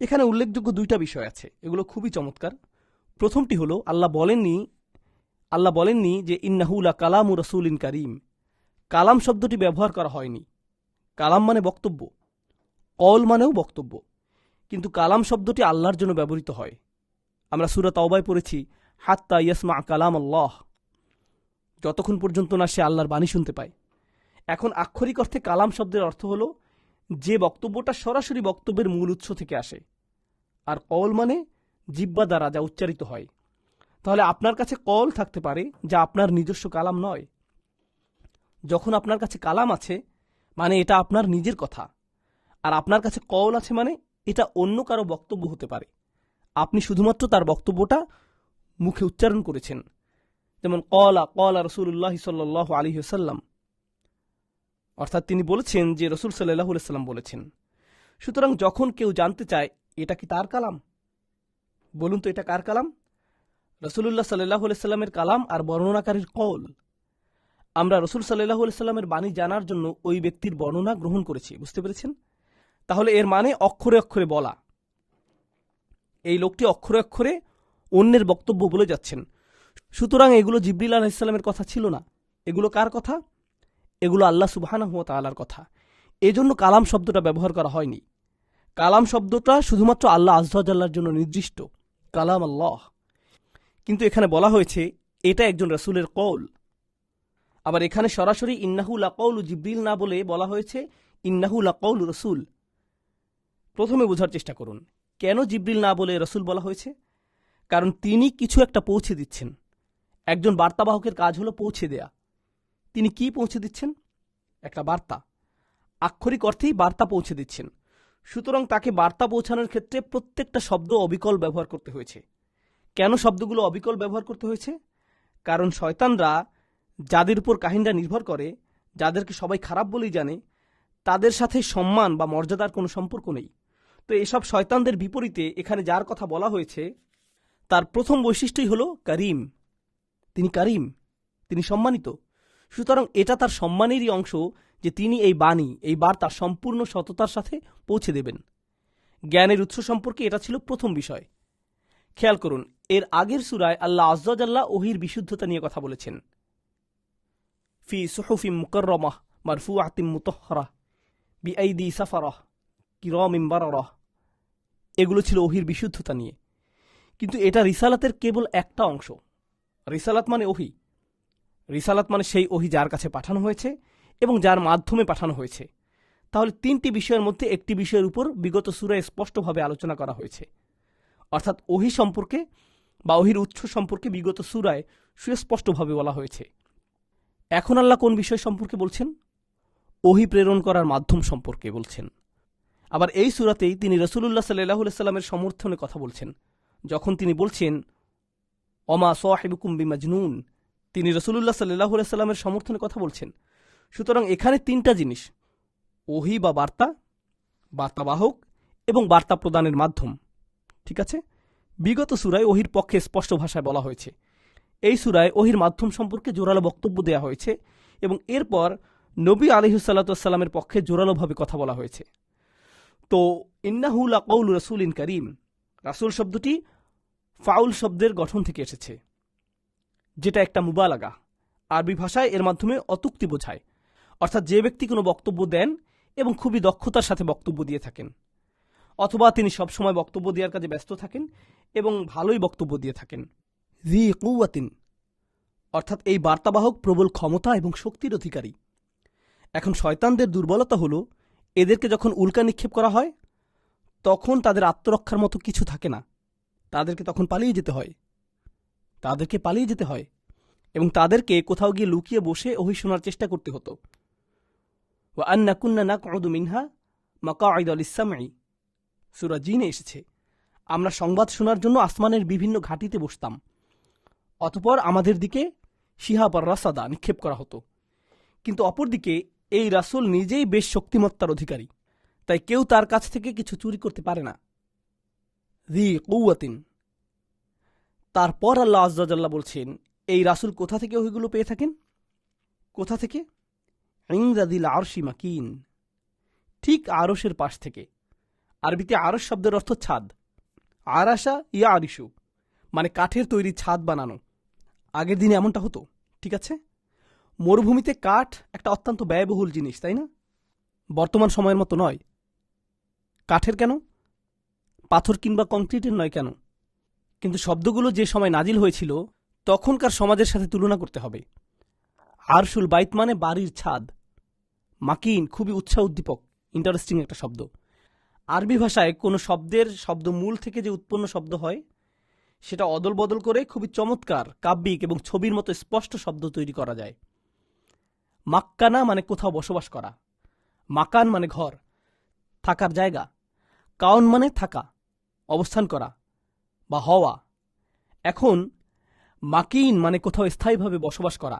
এখানে উল্লেখযোগ্য দুইটা বিষয় আছে, এগুলো খুবই চমৎকার। প্রথমটি হলো আল্লাহ বলেননি যে ইন্নাহু লাকালামু রাসূলিন কারীম। কালাম শব্দটি ব্যবহার করা হয়নি। কালাম মানে বক্তব্য, কওল মানেও বক্তব্য, কিন্তু কালাম শব্দটি আল্লাহর জন্য ব্যবহৃত হয়। আমরা সূরা তাওবায় পড়েছি, হাত্তা ইয়াসমা কালাম আল্লাহ, যতক্ষণ পর্যন্ত না সে আল্লাহর বাণী শুনতে পায়। এখন আক্ষরিক অর্থে কালাম শব্দের অর্থ হল যে বক্তব্যটা সরাসরি বক্তব্যের মূল উৎস থেকে আসে, আর কওল মানে জিহ্বা দ্বারা যা উচ্চারিত হয়। তাহলে আপনার কাছে কওল থাকতে পারে যা আপনার নিজস্ব কালাম নয়। যখন আপনার কাছে কালাম আছে মানে এটা আপনার নিজের কথা, আর আপনার কাছে কওল আছে মানে এটা অন্য কারো বক্তব্য হতে পারে। আপনি শুধুমাত্র তার বক্তব্যটা মুখে উচ্চারণ করেছেন। যেমন কলা রাসূলুল্লাহ সাল্লাল্লাহু আলাইহি ওয়াসাল্লাম, অর্থাৎ তিনি বলেছেন যে রাসূল সাল্লাল্লাহু আলাইহি ওয়াসাল্লাম বলেছেন। সুতরাং যখন কেউ জানতে চায় এটা কি তার কালাম, বলুন তো এটা কার কালাম? রাসূলুল্লাহ সাল্লাল্লাহু আলাইহি ওয়াসাল্লামের কালাম আর বর্ণনাকারীর কওল। আমরা রাসূল সাল্লাল্লাহু আলাইহি ওয়াসাল্লামের বাণী জানার জন্য ওই ব্যক্তির বর্ণনা গ্রহণ করেছি। বুঝতে পেরেছেন? তাহলে এর মানে অক্ষরে অক্ষরে বলা। এই লোকটি অক্ষরে অক্ষরে অন্যের বক্তব্য বলে যাচ্ছেন। সুতরাং এগুলো জিবরিল আলাইহিস সালামের কথা ছিল না। এগুলো কার কথা? এগুলো আল্লাহ সুবহানাহু ওয়া তাআলার কথা। এজন্য কালাম শব্দটা ব্যবহার করা হয়নি। কালাম শব্দটা শুধুমাত্র আল্লাহ আযযা ওয়া জাল্লার জন্য নির্দিষ্ট, কালাম আল্লাহ। কিন্তু এখানে বলা হয়েছে এটা একজন রাসূলের কওল। আবার এখানে সরাসরি ইন্নাহু লাকাউলু জিবরিল না বলে বলা হয়েছে ইন্নাহু লাকাউলু রাসূল। প্রথমে বোঝার চেষ্টা করুন কেন জিবরিল না বলে রাসূল বলা হয়েছে। কারণ তিনি কিছু একটা পৌঁছে দিচ্ছেন। একজন বার্তাবাহকের কাজ হলো পৌঁছে দেয়া। তিনি কি পৌঁছে দিচ্ছেন? একটা বার্তা। আক্ষরিক অর্থেই বার্তা পৌঁছে দিচ্ছেন। সুতরাং তাকে বার্তা পৌঁছানোর ক্ষেত্রে প্রত্যেকটা শব্দ অবিকল ব্যবহার করতে হয়েছে। কেন শব্দগুলো অবিকল ব্যবহার করতে হয়েছে? কারণ শয়তানরা, যাদের উপর কাহিনীটা নির্ভর করে, যাদেরকে সবাই খারাপ বলেই জানে, তাদের সাথে সম্মান বা মর্যাদার কোনো সম্পর্ক নেই। তো এসব শয়তানদের বিপরীতে এখানে যার কথা বলা হয়েছে তার প্রথম বৈশিষ্ট্যই হল করিম। তিনি করিম, তিনি সম্মানিত। সুতরাং এটা তার সম্মানেরই অংশ যে তিনি এই বাণী, এই বার্তা সম্পূর্ণ সততার সাথে পৌঁছে দেবেন। জ্ঞানের উৎস সম্পর্কে এটা ছিল প্রথম বিষয়। খেয়াল করুন, এর আগের সূরায় আল্লাহ আযযা ওয়া জাল্লা ওহীর বিশুদ্ধতা নিয়ে কথা বলেছেন। ফি সুহুফিম মুকাররামাহ মারফুআতিম মুতাহহারাহ বিআইদি সাফারাহ কিরামিন বারারাহ। এগুলো ছিল ওহীর বিশুদ্ধতা নিয়ে। কিন্তু এটা রিসালাতের কেবল একটা অংশ। রিসালাত মানে ওহী। রিসালাত মানে সেই ওহী যার কাছে পাঠানো হয়েছে এবং যার মাধ্যমে পাঠানো হয়েছে। তাহলে তিনটি বিষয়ের মধ্যে একটি বিষয়ের উপর বিগত সূরায় স্পষ্টভাবে আলোচনা করা হয়েছে। অর্থাৎ ওহী সম্পর্কে বা ওহীর উৎস সম্পর্কে বিগত সূরায় সুস্পষ্টভাবে বলা হয়েছে। এখন আল্লাহ কোন বিষয় সম্পর্কে বলছেন? ওহী প্রেরণ করার মাধ্যম সম্পর্কে বলছেন। আবার এই সূরাতেই তিনি রাসূলুল্লাহ সাল্লাল্লাহু আলাইহি ওয়াসাল্লামের সমর্থনে কথা বলছেন। যখন তিনি বলছেন ওমা সাহিবুকুম বিমাজনুন, তিনি রাসূলুল্লাহ সাল্লাল্লাহু আলাইহি ওয়াসাল্লামের সমর্থনে কথা বলছেন। সুতরাং এখানে তিনটা জিনিস, ওহী বা বার্তা, বার্তাবাহক এবং বার্তা প্রদানের মাধ্যম। ঠিক আছে? বিগত সূরায় ওহীর পক্ষে স্পষ্ট ভাষায় বলা হয়েছে। এই সূরায় ওহীর মাধ্যম সম্পর্কে জোরালো বক্তব্য দেয়া হয়েছে এবং এরপর নবী আলাইহিস সালাতু ওয়াস সালামের পক্ষে জোরালোভাবে কথা বলা হয়েছে। তো ইন্নাহু লাকাউলু রাসূলিন কারীম, রাসূল শব্দটি ফাউল শব্দের গঠন থেকে এসেছে, যেটা একটা মুবালাগা। আরবি ভাষায় এর মাধ্যমে অত্যুক্তি বোঝায়, অর্থাৎ যে ব্যক্তি কোনো বক্তব্য দেন এবং খুবই দক্ষতার সাথে বক্তব্য দিয়ে থাকেন। অথবা তিনি সবসময় বক্তব্য দেওয়ার কাজে ব্যস্ত থাকেন এবং ভালোই বক্তব্য দিয়ে থাকেন। জি কুওয়াতিন, অর্থাৎ এই বার্তাবাহক প্রবল ক্ষমতা এবং শক্তির অধিকারী। এখন শয়তানদের দুর্বলতা হল, এদেরকে যখন উল্কা নিক্ষেপ করা হয় তখন তাদের আত্মরক্ষার মতো কিছু থাকে না, তাদেরকে তখন পালিয়ে যেতে হয় এবং তাদেরকে কোথাও গিয়ে লুকিয়ে বসে ওহী শোনার চেষ্টা করতে হতো। ওয়া আন্না কুন্না নাকউদু মিনহা মাকআইদা লিস-সামঈ, সূরা জিনে এসেছে, আমরা সংবাদ শোনার জন্য আসমানের বিভিন্ন ঘাঁটিতে বসতাম, অতঃপর আমাদের দিকে শিহাব আর রাসাদা নিক্ষেপ করা হতো। কিন্তু অপরদিকে এই রাসূল নিজেই বেশ শক্তিমত্তার অধিকারী, তাই কেউ তার কাছ থেকে কিছু চুরি করতে পারে না। জি কুওয়াতিন। তারপর আল্লাহ আযজা ওয়া জাল্লা বলছেন, এই রাসূল কোথা থেকে ওইগুলো পেয়ে থাকেন? কোথা থেকে? ইনদা যিল আরশি মাকিন, ঠিক আরশের পাশ থেকে। আরবিতে আরশ শব্দের অর্থ ছাদ। আরাশা ইয়া আরিশু মানে কাঠের তৈরি ছাদ বানানো। আগের দিনে এমনটা হতো, ঠিক আছে? মরুভূমিতে কাঠ একটা অত্যন্ত ব্যয়বহুল জিনিস, তাই না? বর্তমান সময়ের মতো নয়। কাঠের কেন? পাথর কিংবা কংক্রিটের নয় কেন? কিন্তু শব্দগুলো যে সময় নাজিল হয়েছিল তখনকার সমাজের সাথে তুলনা করতে হবে। আরশুল বাইত মানে বাড়ির ছাদ। মাকিন খুবই উৎসাহ উদ্দীপক, ইন্টারেস্টিং একটা শব্দ। আরবি ভাষায় কোনো শব্দের শব্দ মূল থেকে যে উৎপন্ন শব্দ হয় সেটা অদল বদল করে খুবই চমৎকার, কাব্যিক এবং ছবির মতো স্পষ্ট শব্দ তৈরি করা যায়। মাক্কানা মানে কোথাও বসবাস করা, মাকান মানে ঘর, থাকার জায়গা, কাউন মানে থাকা, অবস্থান করা বা হওয়া। এখন মাকিন মানে কোথাও স্থায়ীভাবে বসবাস করা,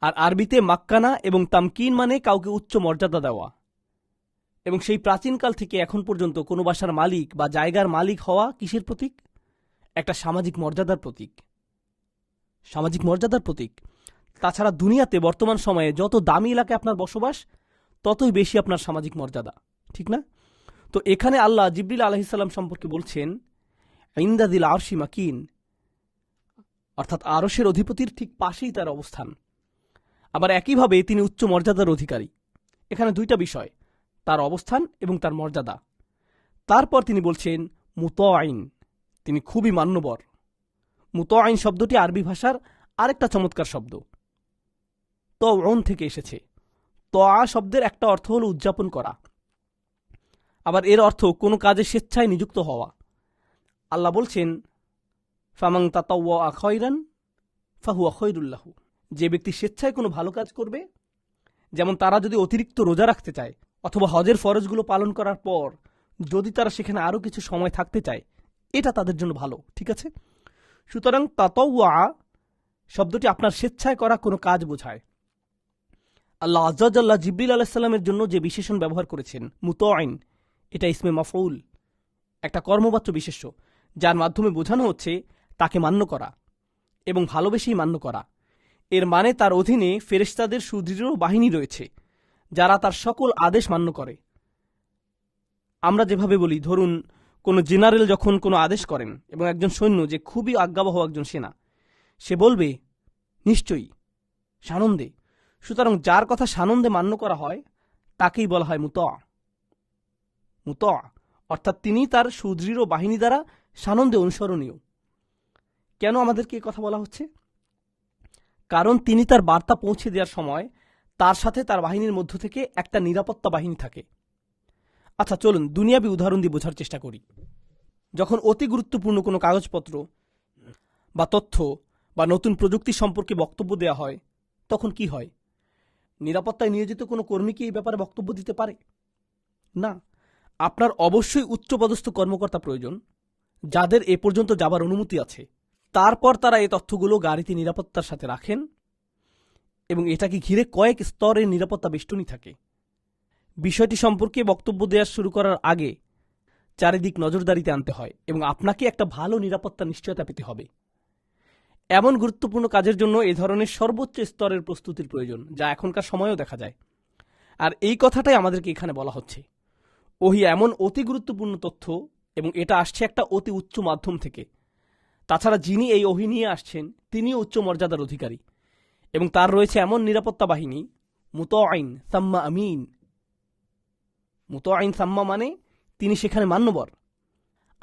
আর আরবিতে মাক্কানা এবং তামকিন মানে কাউকে উচ্চ মর্যাদা দেওয়া। এবং সেই প্রাচীনকাল থেকে এখন পর্যন্ত কোনো বাসার মালিক বা জায়গার মালিক হওয়া কিসের প্রতীক? একটা সামাজিক মর্যাদার প্রতীক। সামাজিক মর্যাদার প্রতীক। তাছাড়া দুনিয়াতে বর্তমান সময়ে যত দামি এলাকায় আপনার বসবাস ততই বেশি আপনার সামাজিক মর্যাদা, ঠিক না? তো এখানে আল্লাহ জিবরিল আলাইহিস সালাম সম্পর্কে বলছেন ইনদা যিল আরশি মাকিন, অর্থাৎ আরশের অধিপতির ঠিক পাশেই তার অবস্থান। আবার একইভাবে তিনি উচ্চ মর্যাদার অধিকারী। এখানে দুইটা বিষয়, তার অবস্থান এবং তার মর্যাদা। তারপর তিনি বলছেন মুতাঈন, তিনি খুবই মান্যবর। মুতাঈন শব্দটি আরবি ভাষার আরেকটা চমৎকার শব্দ, তাউন থেকে এসেছে। তাআ শব্দের একটা অর্থ হল উদযাপন করা, আবার এর অর্থ কোনো কাজে স্বেচ্ছায় নিযুক্ত হওয়া। আল্লাহ বলছেন ফামান তাতাওয়া খায়রান ফাহুয়া খায়রুল লাহু, যে ব্যক্তি স্বেচ্ছায় কোনো ভালো কাজ করবে, যেমন তারা যদি অতিরিক্ত রোজা রাখতে চায় অথবা হজের ফরজগুলো পালন করার পর যদি তারা সেখানে আরও কিছু সময় থাকতে চায়, এটা তাদের জন্য ভালো, ঠিক আছে? সুতরাং তাতাওয়া শব্দটি আপনার স্বেচ্ছায় করা কোনো কাজ বোঝায়। আল্লাহ আযজা ওয়া জাল্লা জিবরিল আলাইহিস সালামের জন্য যে বিশেষণ ব্যবহার করেছেন মুতাঈন, এটা ইসমে মাফউল, একটা কর্মবাচ্য বিশেষ্য, যার মাধ্যমে বোঝানো হচ্ছে তাকে মান্য করা এবং ভালোবেসেই মান্য করা। এর মানে তার অধীনে ফেরেশতাদের সুদৃঢ় বাহিনী রয়েছে যারা তার সকল আদেশ মান্য করে। আমরা যেভাবে বলি, ধরুন কোনো জেনারেল যখন কোনো আদেশ করেন এবং একজন সৈন্য যে খুবই আজ্ঞাবহ একজন সেনা, সে বলবে নিশ্চয়ই, সানন্দে। সুতরাং যার কথা সানন্দে মান্য করা হয় তাকেই বলা হয় মুতা, অর্থাৎ তিনি তার সুদৃঢ় বাহিনী দ্বারা সানন্দে অনুসরণীয়। কেন আমাদেরকে এই কথা বলা হচ্ছে? কারণ তিনি তার বার্তা পৌঁছে দেওয়ার সময় তার সাথে তার বাহিনীর মধ্য থেকে একটা নিরাপত্তা বাহিনী থাকে। আচ্ছা চলুন দুনিয়াবি উদাহরণ দিয়ে বোঝার চেষ্টা করি। যখন অতি গুরুত্বপূর্ণ কোনো কাগজপত্র বা তথ্য বা নতুন প্রযুক্তি সম্পর্কে বক্তব্য দেওয়া হয় তখন কি হয়? নিরাপত্তায় নিয়োজিত কোনো কর্মী কি এই ব্যাপারে বক্তব্য দিতে পারে? না। আপনার অবশ্যই উচ্চপদস্থ কর্মকর্তা প্রয়োজন যাদের এ পর্যন্ত যাবার অনুমতি আছে। তারপর তারা এই তথ্যগুলো গাড়িতে নিরাপত্তার সাথে রাখেন এবং এটাকে ঘিরে কয়েক স্তরের নিরাপত্তা বেষ্টনী থাকে। বিষয়টি সম্পর্কে বক্তব্য দেওয়া শুরু করার আগে চারিদিক নজরদারিতে আনতে হয় এবং আপনাকে একটা ভালো নিরাপত্তা নিশ্চয়তা পেতে হবে। এমন গুরুত্বপূর্ণ কাজের জন্য এ ধরনের সর্বোচ্চ স্তরের প্রস্তুতির প্রয়োজন, যা এখনকার সময়েও দেখা যায়। আর এই কথাটাই আমাদেরকে এখানে বলা হচ্ছে। ওহী এমন অতি গুরুত্বপূর্ণ তথ্য এবং এটা আসছে একটা অতি উচ্চ মাধ্যম থেকে। তাছাড়া যিনি এই ওহী নিয়ে আসছেন তিনিও উচ্চ মর্যাদার অধিকারী এবং তার রয়েছে এমন নিরাপত্তা বাহিনী মুতাঈন সাম্মা আমিন। মুতাঈন সাম্মা মানে তিনি সেখানে মান্যবর।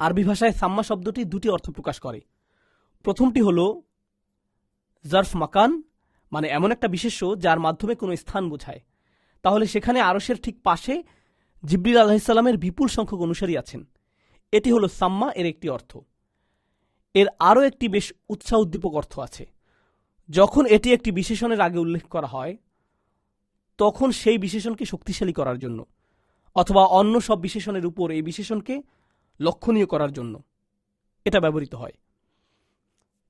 আরবি ভাষায় সাম্মা শব্দটি দুটি অর্থ প্রকাশ করে। প্রথমটি হল জারফ মাকান, মানে এমন একটা বিশেষ্য যার মাধ্যমে কোনো স্থান বোঝায়। তাহলে সেখানে আরশের ঠিক পাশে জিবরিল আলাইহিসসালামের বিপুল সংখ্যক অনুসারী আছেন। এটি হলো সাম্মা এর একটি অর্থ। এর আরও একটি বেশ উৎসাহ উদ্দীপক অর্থ আছে। যখন এটি একটি বিশেষণের আগে উল্লেখ করা হয় তখন সেই বিশেষণকে শক্তিশালী করার জন্য, অথবা অন্য সব বিশেষণের উপর এই বিশেষণকে লক্ষণীয় করার জন্য এটা ব্যবহৃত হয়।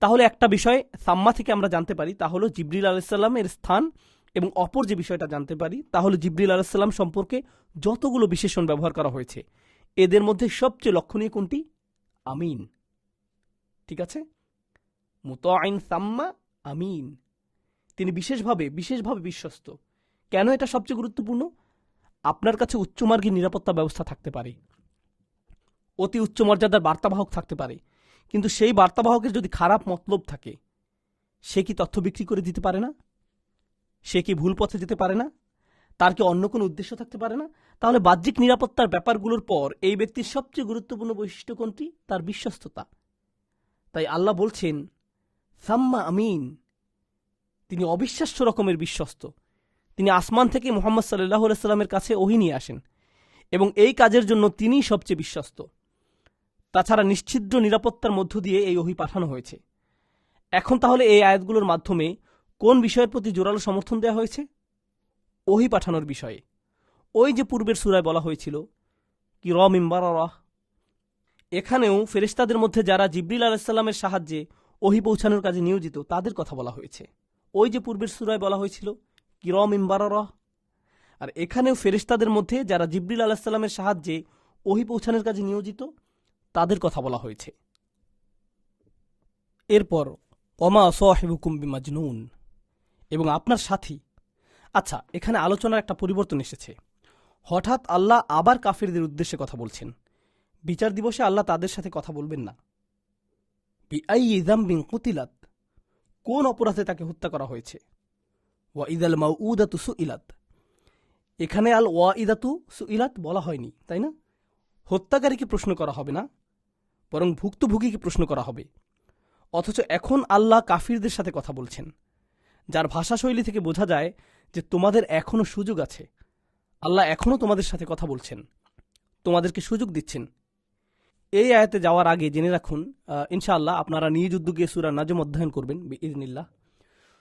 তাহলে একটা বিষয় সাম্মা থেকে আমরা জানতে পারি, তা হলো জিবরিল আলাইহিসসালামের স্থান, এবং অপর যে বিষয়টা জানতে পারি তা হলো জিবরিল আলাইহিসসালাম সম্পর্কে যতগুলো বিশেষণ ব্যবহার করা হয়েছে এদের মধ্যে সবচেয়ে লক্ষণীয় কোনটি? আমিন। ঠিক আছে, মুতাইন সাম্মা আমিন, তিনি বিশেষভাবে বিশ্বস্ত। কেন এটা সবচেয়ে গুরুত্বপূর্ণ? আপনার কাছে উচ্চমার্গের নিরাপত্তা ব্যবস্থা থাকতে পারে, অতি উচ্চ মর্যাদার বার্তাবাহক থাকতে পারে, কিন্তু সেই বার্তাবাহকের যদি খারাপ মতলব থাকে, সে কি তথ্য বিক্রি করে দিতে পারে না? সে কি ভুল পথে যেতে পারে না? তার কি অন্য কোনো উদ্দেশ্য থাকতে পারে না? তাহলে বাহ্যিক নিরাপত্তার ব্যাপারগুলোর পর এই ব্যক্তির সবচেয়ে গুরুত্বপূর্ণ বৈশিষ্ট্য কোনটি? তার বিশ্বস্ততা। তাই আল্লাহ বলছেন সাম্মা আমিন, তিনি অবিশ্বাস্য রকমের বিশ্বস্ত। তিনি আসমান থেকে মুহাম্মদ সাল্লাল্লাহু আলাইহি সাল্লামের কাছে ওহী নিয়ে আসেন এবং এই কাজের জন্য তিনিই সবচেয়ে বিশ্বস্ত। তাছাড়া নিশ্ছিদ্র নিরাপত্তার মধ্য দিয়ে এই ওহী পাঠানো হয়েছে। এখন তাহলে এই আয়াতগুলোর মাধ্যমে কোন বিষয়ের প্রতি জোরালো সমর্থন দেওয়া হয়েছে? ওহী পাঠানোর বিষয়ে। ওই যে পূর্বের সূরায় বলা হয়েছিল কিরামিন বারারাহ, এখানেও ফেরেশতাদের মধ্যে যারা জিবরিল আলাইহিস সালামের সাহায্যে ওহী পৌঁছানোর কাজে নিয়োজিত তাদের কথা বলা হয়েছে। ওই যে পূর্বের সূরায় বলা হয়েছিল কিরামিন বারারাহ, আর এখানেও ফেরেশতাদের মধ্যে যারা জিবরিল আলাইহিস সালামের সাহায্যে ওহী পৌঁছানোর কাজে নিয়োজিত তাদের কথা বলা হয়েছে। এরপর ওমা সাহিবুকুম বিমাজনুন, এবং আপনার সাথী। আচ্ছা, এখানে আলোচনার একটা পরিবর্তন এসেছে। হঠাৎ আল্লাহ আবার কাফিরদের উদ্দেশ্যে কথা বলছেন। বিচার দিবসে আল্লাহ তাদের সাথে কথা বলবেন না। বিআইয়ি যামবিন কুতিলাত, কোন অপরাধে তাকে হত্যা করা হয়েছে। ওয়া ইদাল মাউউদাতু সুইলাত, এখানে আল ওয়াইদাতু সুইলাত বলা হয়নি, তাই না? হত্যাকারীকে প্রশ্ন করা হবে না, বরং ভুক্তভোগীকে প্রশ্ন করা হবে। অথচ এখন আল্লাহ কাফিরদের সাথে কথা বলছেন, যার ভাষাশৈলী থেকে বোঝা যায় যে তোমাদের এখনো সুযোগ আছে। আল্লাহ এখনো তোমাদের সাথে কথা বলছেন, তোমাদেরকে সুযোগ দিচ্ছেন। এই আয়াতে যাওয়ার আগে জেনে রাখুন, ইনশাআল্লাহ আপনারা নিজ উদ্যোগে সূরা নাজম অধ্যয়ন করবেন বিইজনিল্লাহ।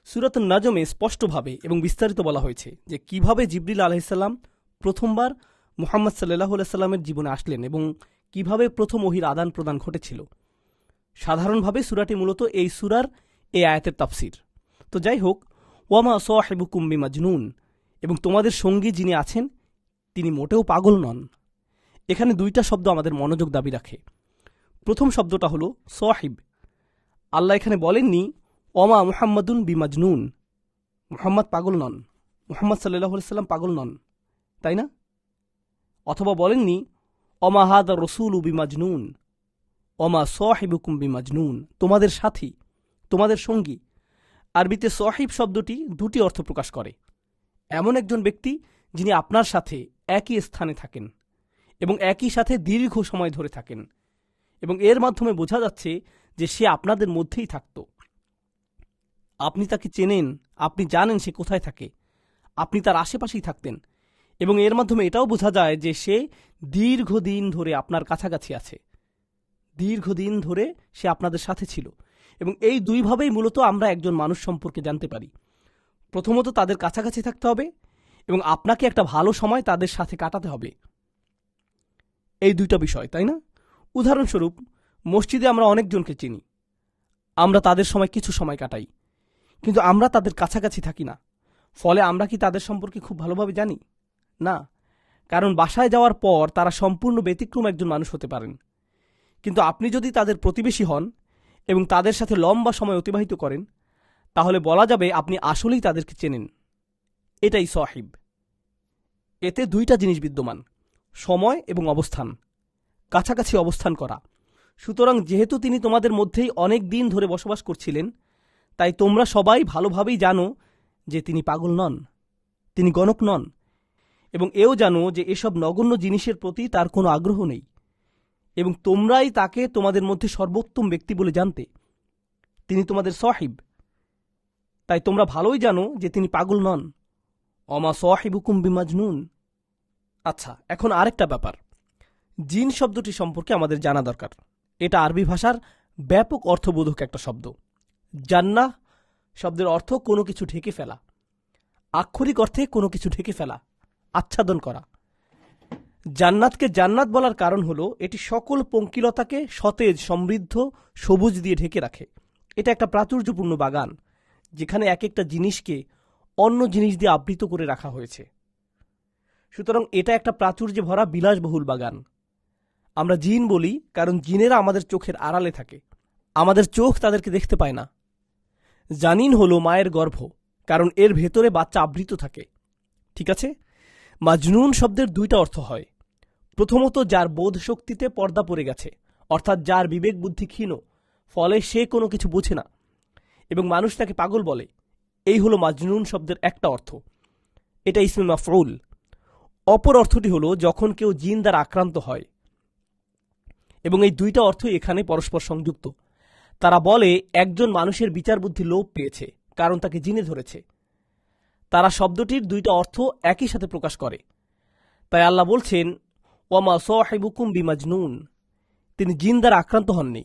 সূরাত নাজমে স্পষ্টভাবে এবং বিস্তারিত বলা হয়েছে যে কিভাবে জিবরিল আলাইহিসসালাম প্রথমবার মুহাম্মদ সাল্লাল্লাহু আলাইহি সাল্লামের জীবনে আসলেন এবং কিভাবে প্রথম ওহীর আদান প্রদান ঘটেছিল। সাধারণভাবে সূরাটি মূলত এই সূরার এই আয়াতের তাফসীর। তো যাই হোক, ওয়ামা সাহিবুকুম বিমাজনুন, এবং তোমাদের সঙ্গী যিনি আছেন তিনি মোটেও পাগল নন। এখানে দুইটা শব্দ আমাদের মনোযোগ দাবি রাখে। প্রথম শব্দটা হলো সাহিব। আল্লাহ এখানে বলেননি ওমা মুহাম্মাদুন বিমাজনুন, মুহাম্মদ পাগল নন, মুহাম্মদ সাল্লাল্লাহু আলাইহি সাল্লাম পাগল নন, তাই না? অথবা বলেননি ওমা হাদা রাসূলু বিমাজনুন, ওমা সাহিবুকুম বিমাজনুন, তোমাদের সাথী, তোমাদের সঙ্গী। আরবিতে সাহিব শব্দটি দুটি অর্থ প্রকাশ করে। এমন একজন ব্যক্তি যিনি আপনার সাথে একই স্থানে থাকেন এবং একই সাথে দীর্ঘ সময় ধরে থাকেন, এবং এর মাধ্যমে বোঝা যাচ্ছে যে সে আপনাদের মধ্যেই থাকত। আপনি তাকে চেনেন, আপনি জানেন সে কোথায় থাকে, আপনি তার আশেপাশেই থাকতেন, এবং এর মাধ্যমে এটাও বোঝা যায় যে সে দীর্ঘদিন ধরে আপনার কাছাকাছি আছে, দীর্ঘদিন ধরে সে আপনাদের সাথে ছিল। এবং এই দুইভাবেই মূলত আমরা একজন মানুষ সম্পর্কে জানতে পারি। প্রথমত তাদের কাছাকাছি থাকতে হবে এবং আপনাকে একটা ভালো সময় তাদের সাথে কাটাতে হবে। এই দুইটা বিষয়, তাই না? উদাহরণস্বরূপ, মসজিদে আমরা অনেকজনকে চিনি, আমরা তাদের সময় কিছু সময় কাটাই, কিন্তু আমরা তাদের কাছাকাছি থাকি না। ফলে আমরা কি তাদের সম্পর্কে খুব ভালোভাবে জানি? না, কারণ বাসায় যাওয়ার পর তারা সম্পূর্ণ ব্যতিক্রম একজন মানুষ হতে পারেন। কিন্তু আপনি যদি তাদের প্রতিবেশী হন এবং তাদের সাথে লম্বা সময় অতিবাহিত করেন, তাহলে বলা যাবে আপনি আসলেই তাদেরকে চেনেন। এটাই সাহিব। এতে দুইটা জিনিস বিদ্যমান, সময় এবং অবস্থান, কাছাকাছি অবস্থান করা। সুতরাং যেহেতু তিনি তোমাদের মধ্যেই অনেক দিন ধরে বসবাস করছিলেন, তাই তোমরা সবাই ভালোভাবেই জানো যে তিনি পাগল নন, তিনি গণক নন, এবং এও জানো যে এসব নগণ্য জিনিসের প্রতি তার কোনো আগ্রহ নেই, এবং তোমরাই তাকে তোমাদের মধ্যে সর্বোত্তম ব্যক্তি বলে জানতে। তিনি তোমাদের সাহিব, তাই তোমরা ভালোই জানো যে তিনি পাগল নন। অমা সাহিবুকুম বিমাজনুন। আচ্ছা, এখন আরেকটা ব্যাপার, জিন শব্দটি সম্পর্কে আমাদের জানা দরকার। এটা আরবি ভাষার ব্যাপক অর্থবোধক একটা শব্দ। জান্নাহ শব্দের অর্থ কোনো কিছু ঢেকে ফেলা, আক্ষরিক অর্থে কোনো কিছু ঢেকে ফেলা, আচ্ছাদন করা। জান্নাতকে জান্নাত বলার কারণ হলো এটি সকল পঙ্কিলতাকে সতেজ, সমৃদ্ধ, সবুজ দিয়ে ঢেকে রাখে। এটা একটা প্রাচুর্যপূর্ণ বাগান, যেখানে এক একটা জিনিসকে অন্য জিনিস দিয়ে আবৃত করে রাখা হয়েছে। সুতরাং এটা একটা প্রাচুর্যে ভরা বিলাসবহুল বাগান। আমরা জিন বলি কারণ জিনেরা আমাদের চোখের আড়ালে থাকে, আমাদের চোখ তাদেরকে দেখতে পায় না। জানিন হলো মায়ের গর্ভ, কারণ এর ভেতরে বাচ্চা আবৃত থাকে। ঠিক আছে, মাজনুন শব্দের দুইটা অর্থ হয়। প্রথমত, যার বোধ শক্তিতে পর্দা পড়ে গেছে, অর্থাৎ যার বিবেক বুদ্ধি ক্ষীণ, ফলে সে কোনো কিছু বোঝে না এবং মানুষ তাকে পাগল বলে। এই হলো মাজনুন শব্দের একটা অর্থ, এটা ইসমে মাফউল। অপর অর্থটি হলো যখন কেউ জিন দ্বারা আক্রান্ত হয়, এবং এই দুইটা অর্থ এখানে পরস্পর সংযুক্ত। তারা বলে একজন মানুষের বিচার বুদ্ধি লোপ পেয়েছে কারণ তাকে জিনে ধরেছে। তারা শব্দটির দুইটা অর্থ একই সাথে প্রকাশ করে। তাই আল্লাহ বলছেন, ওয়ামা সাহিবুকুম বিমাজনুন, তিনি জিন দ্বারা আক্রান্ত হননি।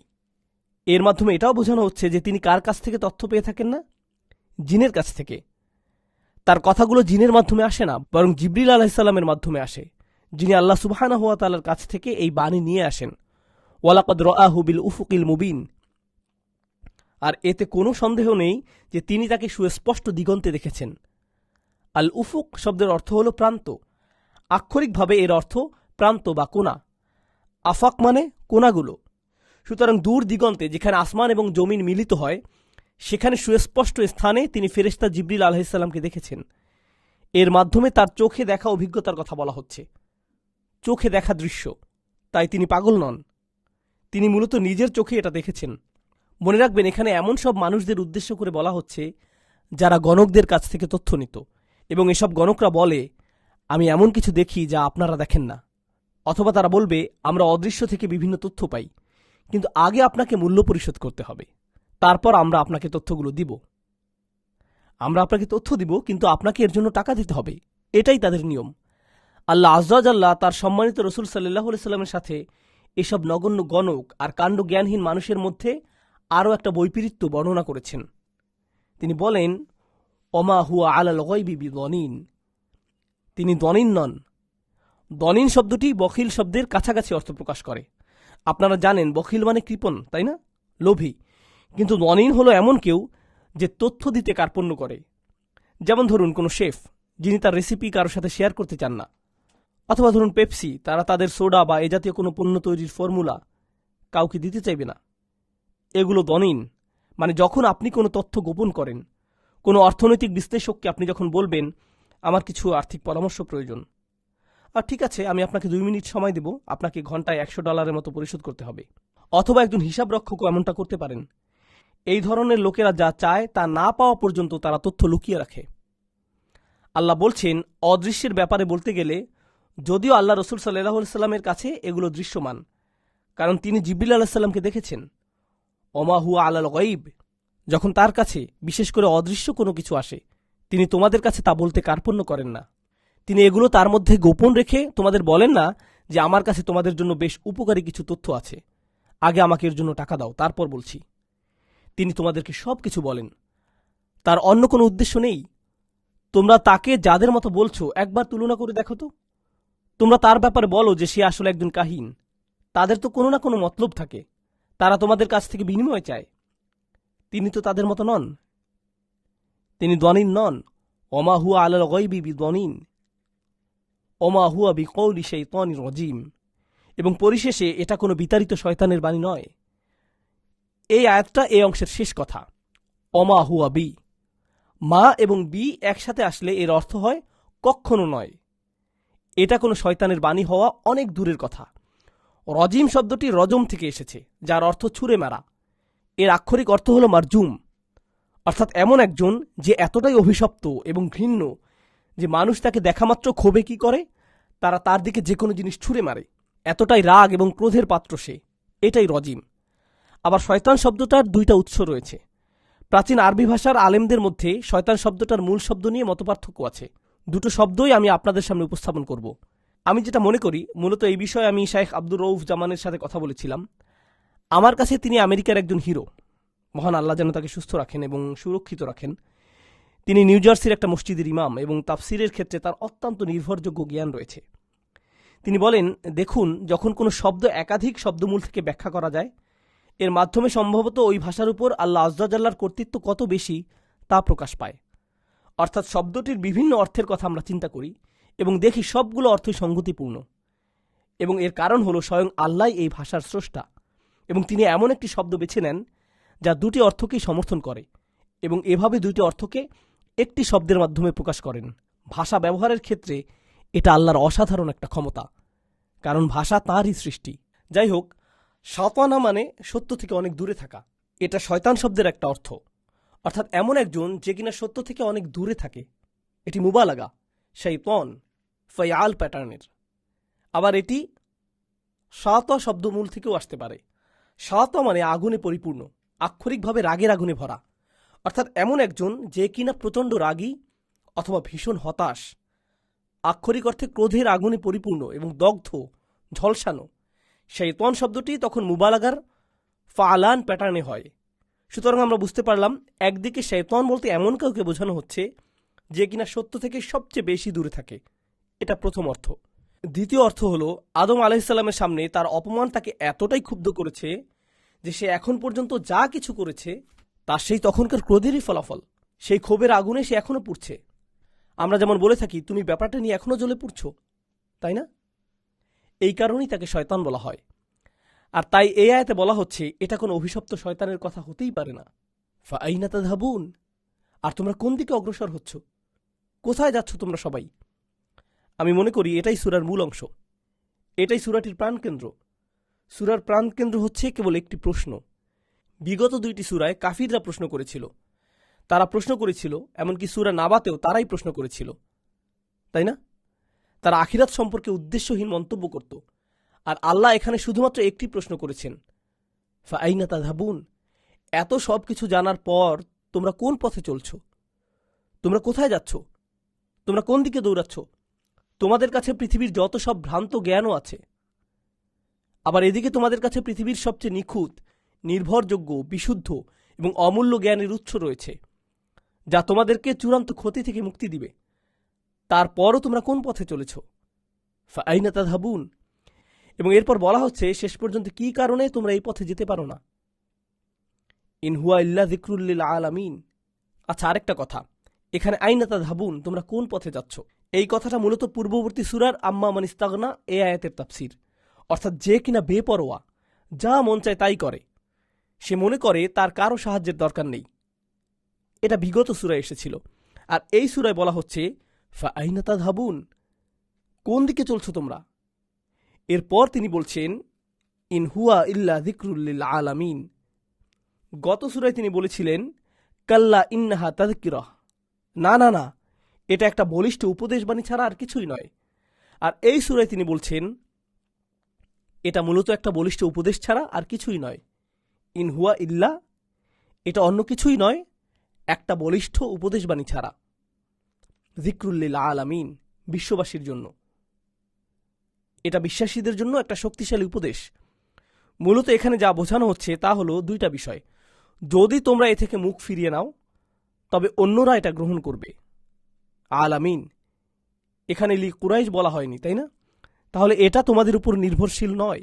এর মাধ্যমে এটাও বোঝানো হচ্ছে যে তিনি কার কাছ থেকে তথ্য পেয়ে থাকেন না? জিনের কাছ থেকে। তার কথাগুলো জিনের মাধ্যমে আসে না, বরং জিবরিল আলাইহিসসালামের মাধ্যমে আসে, যিনি আল্লাহ সুবহানাহু ওয়া তাআলার কাছ থেকে এই বাণী নিয়ে আসেন। ওয়ালাকাদ রাআহু বিল উফুকিল মুবিন। আর এতে কোনো সন্দেহ নেই যে তিনি তাকে সুস্পষ্ট দিগন্তে দেখেছেন। আল উফুক শব্দের অর্থ হল প্রান্ত। আক্ষরিকভাবে এর অর্থ প্রান্ত বা কোণা। আফাক মানে কোণাগুলো। সুতরাং দূর দিগন্তে, যেখানে আসমান এবং জমিন মিলিত হয়, সেখানে সুস্পষ্ট স্থানে তিনি ফেরেশতা জিবরিল আলাইহিসসালামকে দেখেছেন। এর মাধ্যমে তার চোখে দেখা অভিজ্ঞতার কথা বলা হচ্ছে, চোখে দেখা দৃশ্য। তাই তিনি পাগল নন, তিনি মূলত নিজের চোখে এটা দেখেছেন। মনে রাখবেন, এখানে এমন সব মানুষদের উদ্দেশ্য করে বলা হচ্ছে যারা গণকদের কাছ থেকে তথ্য নিত, এবং এসব গণকরা বলে, আমি এমন কিছু দেখি যা আপনারা দেখেন না। অথবা তারা বলবে, আমরা অদৃশ্য থেকে বিভিন্ন তথ্য পাই, কিন্তু আগে আপনাকে মূল্য পরিশোধ করতে হবে, তারপর আমরা আপনাকে তথ্যগুলো দিব। আমরা আপনাকে তথ্য দিব, কিন্তু আপনাকে এর জন্য টাকা দিতে হবে। এটাই তাদের নিয়ম। আল্লাহ আজ্জা জাল্লাহ তার সম্মানিত রসুল সাল্লাল্লাহু আলাইহি সাল্লামের সাথে এসব নগণ্য গণক আর কাণ্ড জ্ঞানহীন মানুষের মধ্যে আরও একটা বৈপরীত্য বর্ণনা করেছেন। তিনি বলেন, ওমা হুয়া আলাল গায়বি বিদনীন, তিনি দনীন নন। দনীন শব্দটি বখিল শব্দের কাছাকাছি অর্থ প্রকাশ করে। আপনারা জানেন বখিল মানে কৃপণ, তাই না? লোভী। কিন্তু দনীন হলো এমন কেউ যে তথ্য দিতে কার্পণ্য করে। যেমন ধরুন কোনো শেফ, যিনি তার রেসিপি কারোর সাথে শেয়ার করতে চান না। অথবা ধরুন পেপসি, তারা তাদের সোডা বা এ জাতীয় কোনো পণ্য তৈরির ফর্মুলা কাউকে দিতে চাইবে না। এগুলো দনীন। মানে যখন আপনি কোনো তথ্য গোপন করেন, কোনো অর্থনৈতিক বিশ্লেষককে আপনি যখন বলবেন, আমার কিছু আর্থিক পরামর্শ প্রয়োজন, আর ঠিক আছে, আমি আপনাকে 2 মিনিট সময় দেব, আপনাকে ঘন্টায় $100 মতো পরিশোধ করতে হবে। অথবা একজন হিসাব রক্ষকও এমনটা করতে পারেন। এই ধরনের লোকেরা যা চায় তা না পাওয়া পর্যন্ত তারা তথ্য লুকিয়ে রাখে। আল্লাহ বলছেন, অদৃশ্যের ব্যাপারে বলতে গেলে যদিও আল্লাহ রসুল সাল্লাল্লাহু আলাইহি সাল্লামের কাছে এগুলো দৃশ্যমান, কারণ তিনি জিবরিল আলাইহিস সালামকে দেখেছেন। ওমা হুয়া আলাল গায়ব, যখন তার কাছে বিশেষ করে অদৃশ্য কোনো কিছু আসে, তিনি তোমাদের কাছে তা বলতে কার্পণ্য করেন না। তিনি এগুলো তার মধ্যে গোপন রেখে তোমাদের বলেন না যে আমার কাছে তোমাদের জন্য বেশ উপকারী কিছু তথ্য আছে, আগে আমাকে এর জন্য টাকা দাও, তারপর বলছি। তিনি তোমাদেরকে সব কিছু বলেন, তার অন্য কোনো উদ্দেশ্য নেই। তোমরা তাকে যাদের মতো বলছো একবার তুলনা করে দেখো তো। তোমরা তার ব্যাপারে বলো যে সে আসলে একজন কাহিন। তাদের তো কোনো না কোনো মতলব থাকে, তারা তোমাদের কাছ থেকে বিনিময় চায়। তিনি তো তাদের মতো নন, তিনি দনীন নন। ওমা হুয়া আলাল গায়বি বিদনীন ওমা হুয়া বিকৌলি শাইতানির রাজিম। এবং পরিশেষে এটা কোনো বিতাড়িত শয়তানের বাণী নয়। এই আয়াতটা এই অংশের শেষ কথা। ওমা হুয়া বি, মা এবং বি একসাথে আসলে এর অর্থ হয় কখনো নয়। এটা কোনো শয়তানের বাণী হওয়া অনেক দূরের কথা। রজিম শব্দটি রজম থেকে এসেছে, যার অর্থ ছুঁড়ে মারা। এর আক্ষরিক অর্থ হল মারজুম, অর্থাৎ এমন একজন যে এতটাই অভিশপ্ত এবং ঘৃণ্য যে মানুষ তাকে দেখামাত্র ক্ষোভে কি করে, তারা তার দিকে যে কোনো জিনিস ছুঁড়ে মারে। এতটাই রাগ এবং ক্রোধের পাত্র সে। এটাই রজিম। আবার শয়তান শব্দটার দুইটা উৎস রয়েছে। প্রাচীন আরবি ভাষার আলেমদের মধ্যে শয়তান শব্দটার মূল শব্দ নিয়ে মতপার্থক্য আছে। দুটো শব্দই আমি আপনাদের সামনে উপস্থাপন করব। আমি যেটা মনে করি, মূলত এই বিষয়ে আমি শাইখ আব্দুর রউফ জামানের সাথে কথা বলেছিলাম। আমার কাছে তিনি আমেরিকার একজন হিরো। মহান আল্লাহ যেন তাকে সুস্থ রাখেন এবং সুরক্ষিত রাখেন। তিনি নিউ জার্সির একটা মসজিদের ইমাম এবং তাফসিরের ক্ষেত্রে তার অত্যন্ত নির্ভরযোগ্য জ্ঞান রয়েছে। তিনি বলেন, দেখুন, যখন কোনো শব্দ একাধিক শব্দমূল থেকে ব্যাখ্যা করা যায়, এর মাধ্যমে সম্ভবত ওই ভাষার উপর আল্লাহ আজ্জাজাল্লার কর্তৃত্ব কত বেশি তা প্রকাশ পায়। অর্থাৎ শব্দটির বিভিন্ন অর্থের কথা আমরা চিন্তা করি এবং দেখি সবগুলো অর্থই সংগতিপূর্ণ, এবং এর কারণ হলো স্বয়ং আল্লাহ এই ভাষার স্রষ্টা, এবং তিনি এমন একটি শব্দ বেছে নেন যা দুটি অর্থকেই সমর্থন করে, এবং এভাবে দুটি অর্থকে একটি শব্দের মাধ্যমে প্রকাশ করেন। ভাষা ব্যবহারের ক্ষেত্রে এটা আল্লাহর অসাধারণ একটা ক্ষমতা, কারণ ভাষা তাঁরই সৃষ্টি। যাই হোক, শায়তানা মানে সত্য থেকে অনেক দূরে থাকা। এটা শয়তান শব্দের একটা অর্থ, অর্থাৎ এমন একজন যে কিনা সত্য থেকে অনেক দূরে থাকে। এটি মুবালাগা, শাইতান, ফায়াল প্যাটার্নের। আবার এটি শাতা শব্দমূল থেকেও আসতে পারে। শাতা মানে আগুনে পরিপূর্ণ, আক্ষরিকভাবে রাগের আগুনে ভরা। অর্থাৎ এমন একজন যে কিনা প্রচণ্ড রাগী অথবা ভীষণ হতাশ, আক্ষরিক অর্থে ক্রোধের আগুনে পরিপূর্ণ এবং দগ্ধ, ঝলসানো। শাইতান শব্দটি তখন মুবালাগার ফালান প্যাটার্নে হয়। সুতরাং আমরা বুঝতে পারলাম, একদিকে শাইতান বলতে এমন কাউকে বোঝানো হচ্ছে যে কিনা সত্য থেকে সবচেয়ে বেশি দূরে থাকে। এটা প্রথম অর্থ। দ্বিতীয় অর্থ হলো, আদম আলাইহিসসালামের সামনে তার অপমান তাকে এতটাই ক্ষুব্ধ করেছে যে সে এখন পর্যন্ত যা কিছু করেছে তার সেই তখনকার ক্রোধেরই ফলাফল। সেই ক্ষোভের আগুনে সে এখনো পুড়ছে। আমরা যেমন বলে থাকি, তুমি ব্যাপারটা নিয়ে এখনো জ্বলে পুড়ছো, তাই না? এই কারণেই তাকে শয়তান বলা হয়। আর তাই এই আয়াতে বলা হচ্ছে, এটা কোনো অভিশপ্ত শয়তানের কথা হতেই পারে না। ফাআইনা তাযহাবুন, আর তোমরা কোন দিকে অগ্রসর হচ্ছ? কোথায় যাচ্ছ তোমরা সবাই? আমি মনে করি এটাই সূরার মূল অংশ। এটাই সূরাটির প্রাণকেন্দ্র। সূরার প্রাণকেন্দ্র হচ্ছে কেবল একটি প্রশ্ন। বিগত দুইটি সূরায় কাফিররা প্রশ্ন করেছিল। তারা প্রশ্ন করেছিল, এমনকি সূরা নাবাতেও তারাই প্রশ্ন করেছিল, তাই না? তারা আখিরাত সম্পর্কে উদ্দেশ্যহীন মন্তব্য করত। আর আল্লাহ এখানে শুধুমাত্র একটি প্রশ্ন করেছেন, ফাআইনা তাযহাবুন, এত সব কিছু জানার পর তোমরা কোন পথে চলছ? তোমরা কোথায় যাচ্ছ? তোমরা কোন দিকে দৌড়াচ্ছ? তোমাদের কাছে পৃথিবীর যত সব ভ্রান্ত জ্ঞানও আছে। আবার এদিকে তোমাদের কাছে পৃথিবীর সবচেয়ে নিখুঁত, নির্ভরযোগ্য, বিশুদ্ধ এবং অমূল্য জ্ঞানের উৎস রয়েছে, যা তোমাদেরকে চূড়ান্ত ক্ষতি থেকে মুক্তি দিবে। তারপরও তোমরা কোন পথে চলেছ? ফাআইনা তাযহাবুন। এবং এরপর বলা হচ্ছে, শেষ পর্যন্ত কি কারণে তোমরা এই পথে যেতে পারো না? ইন হুয়া ইল্লা যিকরুল লিল আলামিন। আচ্ছা, আরেকটা কথা, এখানে আইনা তাযহাবুন, তোমরা কোন পথে যাচ্ছ, এই কথাটা মূলত পূর্ববর্তী সূরার আম্মা মান ইস্তাগনা এই আয়াতের তাফসীর। অর্থাৎ যে কিনা বেপরোয়া, যা মন চায় তাই করে, সে মনে করে তার কারো সাহায্যের দরকার নেই। এটা বিগত সূরায় এসেছিল। আর এই সূরায় বলা হচ্ছে, ফাআইনা তাযহাবুন, কোন দিকে চলছো তোমরা? এরপর তিনি বলছেন, ইন হুয়া ইল্লা যিকরুল লিল আলামিন। গত সূরায় তিনি বলেছিলেন, কাল্লা ইন্নাহা তাযকিরাহ, না না না, এটা একটা বলিষ্ঠ উপদেশবাণী ছাড়া আর কিছুই নয়। আর এই সূরায় তিনি বলছেন, এটা মূলত একটা বলিষ্ঠ উপদেশ ছাড়া আর কিছুই নয়। ইন হুয়া ইল্লা, এটা অন্য কিছুই নয়, একটা বলিষ্ঠ উপদেশবাণী ছাড়া। যিকরুল লিল আলামিন, বিশ্ববাসীর জন্য। এটা বিশ্বাসীদের জন্য একটা শক্তিশালী উপদেশ। মূলত এখানে যা বোঝানো হচ্ছে তা হলো দুইটা বিষয়। যদি তোমরা এ থেকে মুখ ফিরিয়ে নাও, তবে অন্যরা এটা গ্রহণ করবে। আলামিন, এখানে লি কুরাইশ বলা হয়নি, তাই না? তাহলে এটা তোমাদের উপর নির্ভরশীল নয়।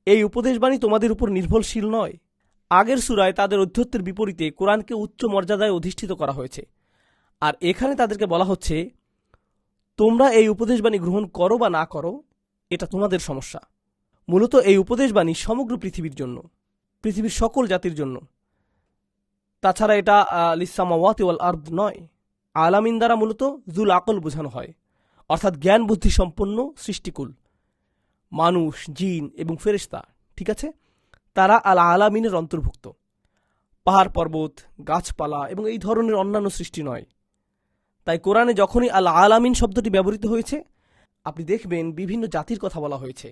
এই উপদেশবাণী তোমাদের উপর নির্ভরশীল নয়। আগের সূরায় তাদের অধ্যত্বের বিপরীতে কোরআনকে উচ্চ মর্যাদায় অধিষ্ঠিত করা হয়েছে। আর এখানে তাদেরকে বলা হচ্ছে, তোমরা এই উপদেশবাণী গ্রহণ করো বা না করো, এটা তোমাদের সমস্যা। মূলত এই উপদেশবাণী সমগ্র পৃথিবীর জন্য, পৃথিবীর সকল জাতির জন্য। তাছাড়া এটা লিসামাওয়াতি ওয়াল আরদ নয়। আলামিন দ্বারা মূলত জুল আকল বোঝানো হয়, অর্থাৎ জ্ঞান বুদ্ধি সম্পন্ন সৃষ্টিকুল, মানুষ, জিন এবং ফেরেশতা। ঠিক আছে, তারা আল আলামিনের অন্তর্ভুক্ত। পাহাড় পর্বত, গাছপালা এবং এই ধরনের অন্যান্য সৃষ্টি নয়। তাই কোরআনে যখনই আল আলামিন শব্দটি ব্যবহৃত হয়েছে, আপনি দেখবেন বিভিন্ন জাতির কথা বলা হয়েছে,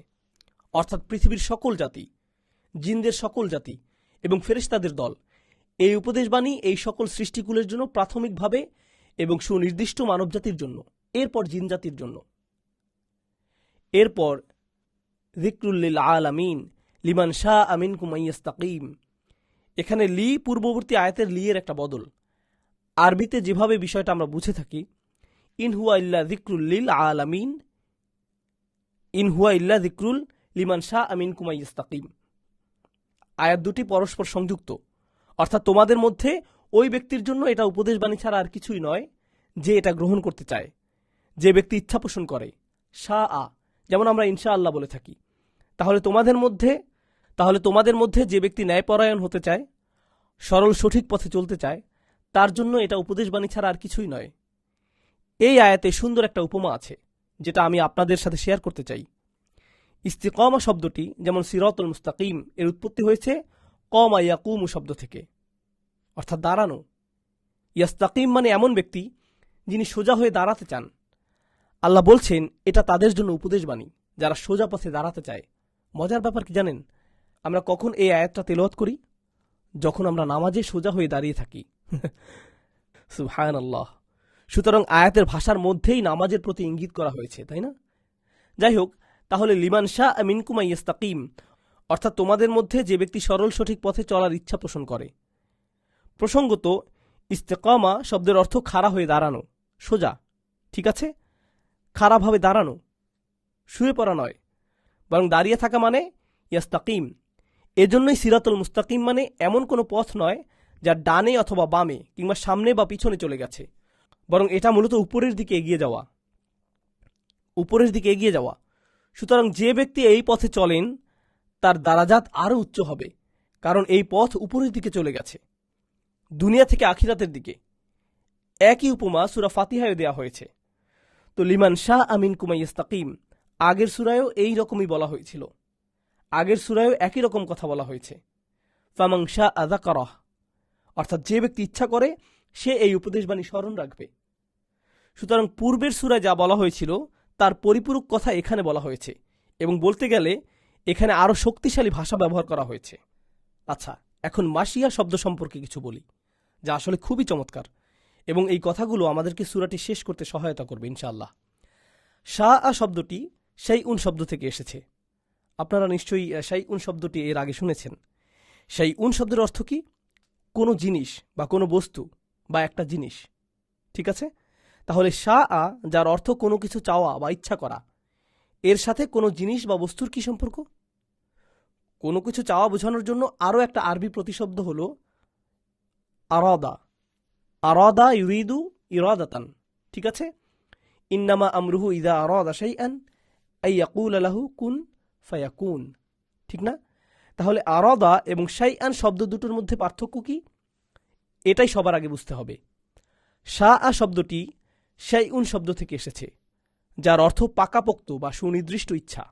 অর্থাৎ পৃথিবীর সকল জাতি, জিনদের সকল জাতি এবং ফেরেশতাদের দল। এই উপদেশবাণী এই সকল সৃষ্টিকুলের জন্য প্রাথমিকভাবে এবং সুনির্দিষ্ট মানবজাতির জন্য, এরপর জিন জাতির জন্য। এরপর যিকরুল লিল আলামিন লিমান শাআ মিনকুম আন ইস্তাকিম। এখানে লি পূর্ববর্তী আয়াতের লি এর একটা বদল। আরবিতে যেভাবে বিষয়টা আমরা বুঝে থাকি, ইন হুয়া ইল্লা যিকরুল লিল আলামিন, ইন হুয়া ইল্লা যিকরুল লিমান শাআ মিনকুম আন ইস্তাকিম। আয়াত দুটি পরস্পর সংযুক্ত, অর্থাৎ তোমাদের মধ্যে ওই ব্যক্তির জন্য এটা উপদেশবাণী ছাড়া আর কিছুই নয় যে এটা গ্রহণ করতে চায়, যে ব্যক্তি ইচ্ছা পোষণ করে। শাআ, যেমন আমরা ইনশাআল্লাহ বলে থাকি। তাহলে তোমাদের মধ্যে যে ব্যক্তি ন্যায়পরায়ণ হতে চায়, সরল সঠিক পথে চলতে চায়, তার জন্য এটা উপদেশবাণী ছাড়া আর কিছুই নয়। এই আয়াতে সুন্দর একটা উপমা আছে, যেটা আমি আপনাদের সাথে শেয়ার করতে চাই। ইস্তিকামা শব্দটি যেমন সিরাতুল মুস্তাকিম এর উৎপত্তি হয়েছে কমা ইয়াকুমু শব্দ থেকে, অর্থাৎ দাঁড়ানো। ইয়াস্তাকিম মানে এমন ব্যক্তি যিনি সোজা হয়ে দাঁড়াতে চান। আল্লাহ বলছেন এটা তাদের জন্য উপদেশবাণী যারা সোজা পথে দাঁড়াতে চায়। মজার ব্যাপার কি জানেন? আমরা কখন এই আয়াতটা তেলাওয়াত করি? যখন আমরা নামাজে সোজা হয়ে দাঁড়িয়ে থাকি। সুবহানাল্লাহ। সুতরাং আয়াতের ভাষার মধ্যেই নামাজের প্রতি ইঙ্গিত করা হয়েছে, তাই না? যাই হোক, তাহলে লিমান শাআ মিনকুম আন ইস্তাকিম, অর্থাৎ তোমাদের মধ্যে যে ব্যক্তি সরল সঠিক পথে চলার ইচ্ছা পোষণ করে। প্রসঙ্গত, ইস্তেকামা শব্দের অর্থ খাড়া হয়ে দাঁড়ানো, সোজা। ঠিক আছে, খাড়াভাবে দাঁড়ানো, শুয়ে পড়া নয়, বরং দাঁড়িয়ে থাকা মানে ইয়াস্তাকিম। এজন্যই সিরাতুল মুস্তাকিম মানে এমন কোনো পথ নয় যা ডানে অথবা বামে কিংবা সামনে বা পিছনে চলে গেছে, বরং এটা মূলত উপরের দিকে এগিয়ে যাওয়া। সুতরাং যে ব্যক্তি এই পথে চলেন তার দারাজাত আরও উচ্চ হবে, কারণ এই পথ উপরের দিকে চলে গেছে, দুনিয়া থেকে আখিরাতের দিকে। একই উপমা সূরা ফাতিহায় দেয়া হয়েছে। তো লিমান শাআ মিনকুম আন ইস্তাকিম আগের সূরায়ও এই রকমই বলা হয়েছিল, আগের সূরায়ও একই রকম কথা বলা হয়েছে। ফামান শাআ যাকারাহ, অর্থাৎ যে ব্যক্তি ইচ্ছা করে সে এই উপদেশবাণী স্মরণ রাখবে। সুতরাং পূর্বের সূরায় যা বলা হয়েছিল তার পরিপূরক কথা এখানে বলা হয়েছে, এবং বলতে গেলে এখানে আরও শক্তিশালী ভাষা ব্যবহার করা হয়েছে। আচ্ছা, এখন মাশিয়া শব্দ সম্পর্কে কিছু বলি, যা আসলে খুবই চমৎকার, এবং এই কথাগুলো আমাদেরকে সূরাটি শেষ করতে সহায়তা করবে ইনশাআল্লাহ। শাআ শব্দটি শাইউন শব্দ থেকে এসেছে। আপনারা নিশ্চয়ই শাইউন শব্দটি এর আগে শুনেছেন। শাইউন শব্দের অর্থ কি? কোনো জিনিস বা কোনো বস্তু বা একটা জিনিস। ঠিক আছে, তাহলে শাআ যার অর্থ কোনো কিছু চাওয়া বা ইচ্ছা করা, এর সাথে কোনো জিনিস বা বস্তুর কি সম্পর্ক? কোনো কিছু চাওয়া বোঝানোর জন্য আরও একটা আরবি প্রতিশব্দ হল আরাদা। আরাদা ইউরিদু ইরাদাতান। ঠিক আছে, ইন্নামা আমরুহু ইযা আরাদা শাইআন আই ইয়াকুলা লাহু কুন ফায়াকুন। ঠিক না? তাহলে আরাদা এবং শাইআন শব্দ দুটোর মধ্যে পার্থক্য কি? এটাই সবার আগে বুঝতে হবে। শাআ শব্দটি শাইউন শব্দ থেকে এসেছে, যার অর্থ পাকাপোক্ত বা সুনির্দিষ্ট ইচ্ছা।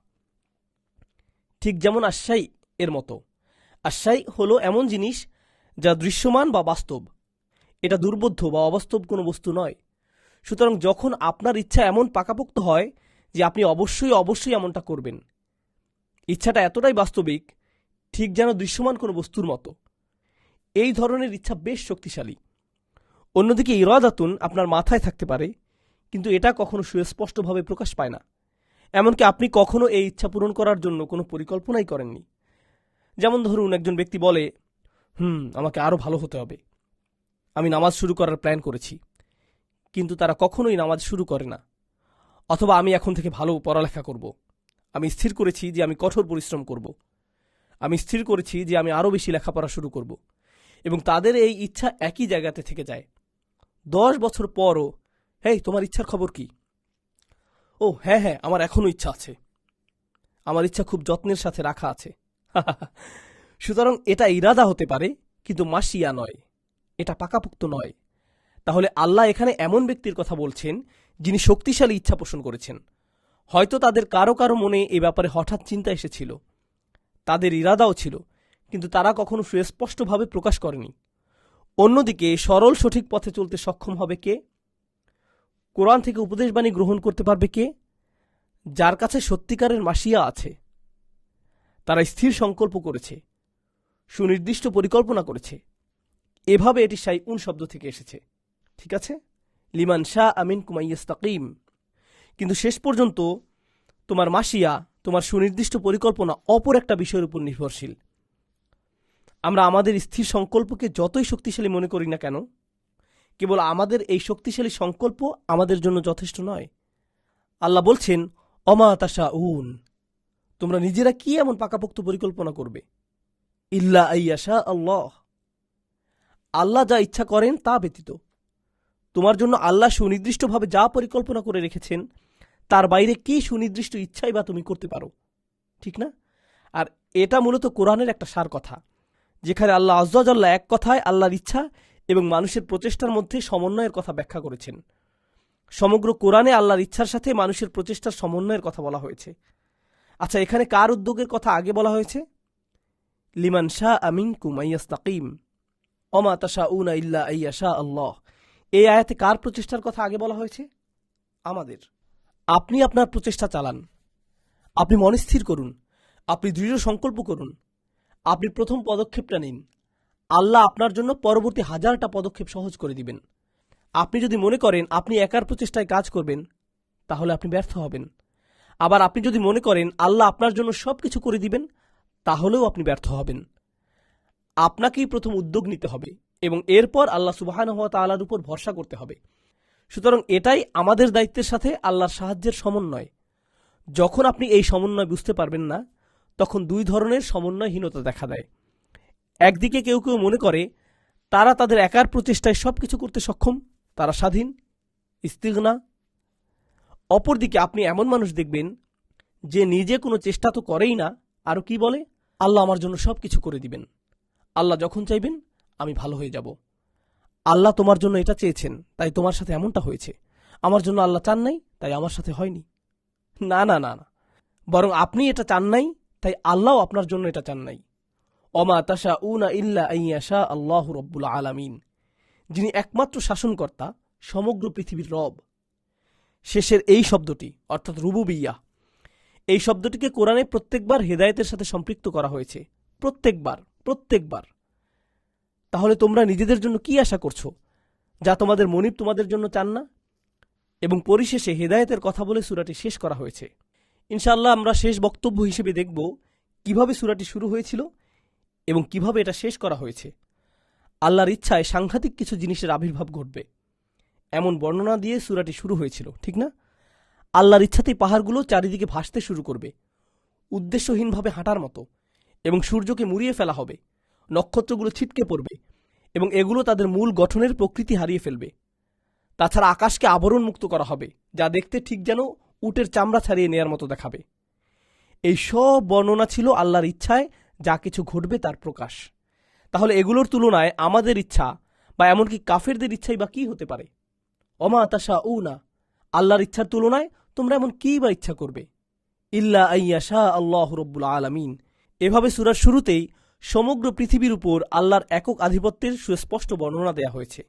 ঠিক যেমন আশাই এর মতো। আশাই হলো এমন জিনিস যা দৃশ্যমান বা বাস্তব, এটা দুর্বোধ্য বা অবাস্তব কোনো বস্তু নয়। সুতরাং যখন আপনার ইচ্ছা এমন পাকাপোক্ত হয় যে আপনি অবশ্যই এমনটা করবেন, ইচ্ছাটা এতটাই বাস্তবিক, ঠিক যেন দৃশ্যমান কোনো বস্তুর মতো, এই ধরনের ইচ্ছা বেশ শক্তিশালী। অন্যদিকে ইরাদাতুন আপনার মাথায় থাকতে পারে, কিন্তু এটা কখনো সুস্পষ্টভাবে প্রকাশ পায় না। এমনকি আপনি কখনো এই ইচ্ছা পূরণ করার জন্য কোনো পরিকল্পনাই করেননি। যেমন ধরুন, একজন ব্যক্তি বলে, আমাকে আরও ভালো হতে হবে, আমি নামাজ শুরু করার প্ল্যান করেছি, কিন্তু তারা কখনোই নামাজ শুরু করে না। অথবা আমি এখন থেকে ভালো পড়ালেখা করব, আমি স্থির করেছি যে আমি কঠোর পরিশ্রম করব, আমি স্থির করেছি যে আমি আরও বেশি লেখাপড়া শুরু করব, এবং তাদের এই ইচ্ছা একই জায়গাতে থেকে যায়। 10 বছর পরও, হেই, তোমার ইচ্ছার খবর কি? ও হ্যাঁ, আমার এখনো ইচ্ছা আছে, আমার ইচ্ছা খুব যত্নের সাথে রাখা আছে। সুতরাং এটা ইরাদা হতে পারে, কিন্তু মাশিয়া নয়, এটা পাকাপোক্ত নয়। তাহলে আল্লাহ এখানে এমন ব্যক্তির কথা বলছেন যিনি শক্তিশালী ইচ্ছা পোষণ করেছেন। হয়তো তাদের কারো কারো মনে এ ব্যাপারে হঠাৎ চিন্তা এসেছিল, তাদের ইরাদাও ছিল, কিন্তু তারা কখনো সুস্পষ্টভাবে প্রকাশ করেনি। অন্যদিকে সরল সঠিক পথে চলতে সক্ষম হবে কে? কোরআন থেকে উপদেশবাণী গ্রহণ করতে পারবে কে? যার কাছে সত্যিকারের মাসিয়া আছে, তারা স্থির সংকল্প করেছে, সুনির্দিষ্ট পরিকল্পনা করেছে। এভাবে এটি শাইউন শব্দ থেকে এসেছে। ঠিক আছে, লিমান শাহ আমিন কুমাইয়াস্তাকিম। কিন্তু শেষ পর্যন্ত তোমার মাসিয়া, তোমার সুনির্দিষ্ট পরিকল্পনা অপর একটা বিষয়ের উপর নির্ভরশীল। আমরা আমাদের স্থির সংকল্পকে যতই শক্তিশালী মনে করি না কেন, কেবল আমাদের এই শক্তিশালী সংকল্প আমাদের জন্য যথেষ্ট নয়। আল্লাহ বলছেন, অমা তাশাউন, তোমরা নিজেরা কি এমন পাকাপোক্ত পরিকল্পনা করবে? ইল্লা আইয়াশা আল্লাহ, আল্লাহ যা ইচ্ছা করেন তা ব্যতীত। তোমার জন্য আল্লাহ সুনির্দিষ্টভাবে যা পরিকল্পনা করে রেখেছেন, তার বাইরে কি সুনির্দিষ্ট ইচ্ছাই বা তুমি করতে পারো? ঠিক না? আর এটা মূলত কোরআনের একটা সার কথা, যেখানে আল্লাহ আয্যা ওয়াজাল্লা এক কথায় আল্লাহর ইচ্ছা এবং মানুষের প্রচেষ্টার মধ্যে সমন্বয়ের কথা ব্যাখ্যা করেছেন। সমগ্র কোরআনে আল্লাহর ইচ্ছার সাথে মানুষের প্রচেষ্টার সমন্বয়ের কথা বলা হয়েছে। আচ্ছা, এখানে কার উদ্যোগের কথা আগে বলা হয়েছে? লিমান শাহ মিনকুম আইয়াস্তাকিম ওমা তাশাউনা ইল্লা আইয়াশা আল্লাহ। এই আয়াতে কার প্রচেষ্টার কথা আগে বলা হয়েছে? আমাদের। আপনি আপনার প্রচেষ্টা চালান, আপনি মনস্থির করুন, আপনি দৃঢ় সংকল্প করুন, আপনি প্রথম পদক্ষেপটা নিন। আল্লাহ আপনার জন্য পরবর্তী 1000টা পদক্ষেপ সহজ করে দিবেন। আপনি যদি মনে করেন আপনি একার প্রচেষ্টায় কাজ করবেন, তাহলে আপনি ব্যর্থ হবেন। আবার আপনি যদি মনে করেন আল্লাহ আপনার জন্য সবকিছু করে দিবেন, তাহলেও আপনি ব্যর্থ হবেন। আপনাকেই প্রথম উদ্যোগ নিতে হবে এবং এরপর আল্লাহ সুবহানাহু ওয়া তাআলার উপর ভরসা করতে হবে। সুতরাং এটাই আমাদের দায়িত্বের সাথে আল্লাহর সাহায্যের সমন্বয়। যখন আপনি এই সমন্বয় বুঝতে পারবেন না, তখন দুই ধরনের সমন্বয়হীনতা দেখা দেয়। একদিকে কেউ কেউ মনে করে তারা তাদের একার প্রচেষ্টায় সবকিছু করতে সক্ষম, তারা স্বাধীন, ইস্তিগনা। অপরদিকে আপনি এমন মানুষ দেখবেন যে নিজে কোনো চেষ্টা তো করেই না, আরও কি বলে, আল্লাহ আমার জন্য সবকিছু করে দিবেন, আল্লাহ যখন চাইবেন আমি ভালো হয়ে যাব। আল্লাহ তোমার জন্য এটা চেয়েছেন, তাই তোমার সাথে এমনটা হয়েছে। আমার জন্য আল্লাহ চান নাই, তাই আমার সাথে হয়নি। না না না না, বরং আপনি এটা চান নাই, তাই আল্লাহ আপনার জন্য এটা চান নাই। অমা তাশাউনা ইল্লা আইয়াশা আল্লাহু রাব্বুল আলামিন, যিনি একমাত্র শাসনকর্তা, সমগ্র পৃথিবীর রব। শেষের এই শব্দটি অর্থাৎ রুবুবিয়্যাহ, এই শব্দটিকে কোরআনে প্রত্যেকবার হেদায়েতের সাথে সম্পৃক্ত করা হয়েছে। প্রত্যেকবার। তাহলে তোমরা নিজেদের জন্য কি আশা করছো, যা তোমাদের মনিব তোমাদের জন্য চান না? এবং পরিশেষে হেদায়েতের কথা বলে সূরাটি শেষ করা হয়েছে। ইনশাআল্লাহ আমরা শেষ বক্তব্য হিসেবে দেখব কিভাবে সূরাটি শুরু হয়েছিল এবং কিভাবে এটা শেষ করা হয়েছে। আল্লাহর ইচ্ছায় সাংঘাতিক কিছু জিনিসের আবির্ভাব ঘটবে, এমন বর্ণনা দিয়ে সূরাটি শুরু হয়েছিল, ঠিক না? আল্লাহর ইচ্ছাতেই পাহাড়গুলো চারিদিকে ভাসতে শুরু করবে, উদ্দেশ্যহীনভাবে হাঁটার মতো, এবং সূর্যকে মুড়িয়ে ফেলা হবে, নক্ষত্রগুলো ছিটকে পড়বে এবং এগুলো তাদের মূল গঠনের প্রকৃতি হারিয়ে ফেলবে। তাছাড়া আকাশকে আবরণ মুক্ত করা হবে, যা দেখতে ঠিক যেন উটের চামড়া ছাড়িয়ে নেয়ার মতো দেখাবে। এই সব বর্ণনা ছিল আল্লাহর ইচ্ছায় যা কিছু ঘটবে তার প্রকাশ। তাহলে এগুলোর তুলনায় আমাদের ইচ্ছা বা এমনকি কাফেরদের ইচ্ছাই বা কি হতে পারে? অমা তাশাউনা, আল্লাহর ইচ্ছার তুলনায় তোমরা এমন কি বা ইচ্ছা করবে? ইল্লা আইয়াশা আল্লাহু রাব্বুল আলামিন। এভাবে সূরার শুরুতেই সমগ্র পৃথিবীর উপর আল্লাহর একক আধিপত্যের সুস্পষ্ট বর্ণনা দেয়া হয়েছে।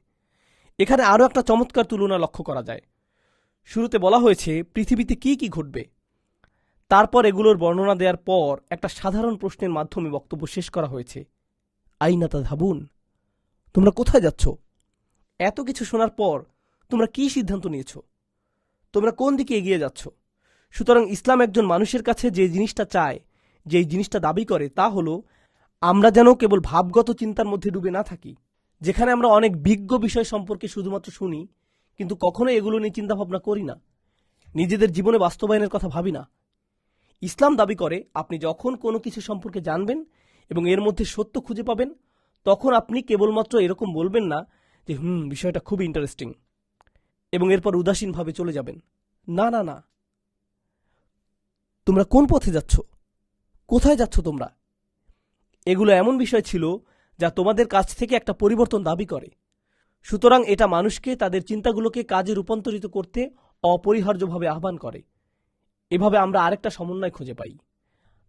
এখানে আরও একটা চমৎকার তুলনা লক্ষ্য করা যায়। শুরুতে বলা হয়েছে পৃথিবীতে কি কি ঘটবে, তারপর এগুলোর বর্ণনা দেওয়ার পর একটা সাধারণ প্রশ্নের মাধ্যমে বক্তব্য শেষ করা হয়েছে, আইনা তাযহাবুন, তোমরা কোথায় যাচ্ছ? এত কিছু শোনার পর তোমরা কি সিদ্ধান্ত নিয়েছ? তোমরা কোন দিকে এগিয়ে যাচ্ছ? সুতরাং ইসলাম একজন মানুষের কাছে যে জিনিসটা চায়, যে জিনিসটা দাবি করে, তা হলো আমরা যেন কেবল ভাবগত চিন্তার মধ্যে ডুবে না থাকি, যেখানে আমরা অনেক বিজ্ঞ বিষয় সম্পর্কে শুধুমাত্র শুনি, কিন্তু কখনো এগুলো নিয়ে চিন্তাভাবনা করি না, নিজেদের জীবনে বাস্তবায়নের কথা ভাবি না। ইসলাম দাবি করে আপনি যখন কোনো কিছু সম্পর্কে জানবেন এবং এর মধ্যে সত্য খুঁজে পাবেন, তখন আপনি কেবলমাত্র এরকম বলবেন না যে বিষয়টা খুব ইন্টারেস্টিং, এবং এরপর উদাসীনভাবে চলে যাবেন। না না না, তোমরা কোন পথে যাচ্ছ? কোথায় যাচ্ছ তোমরা? এগুলো এমন বিষয় ছিল যা তোমাদের কাছ থেকে একটা পরিবর্তন দাবি করে। সুতরাং এটা মানুষকে তাদের চিন্তাগুলোকে কাজে রূপান্তরিত করতে অপরিহার্যভাবে আহ্বান করে। এভাবে আমরা আরেকটা সমন্বয় খুঁজে পাই।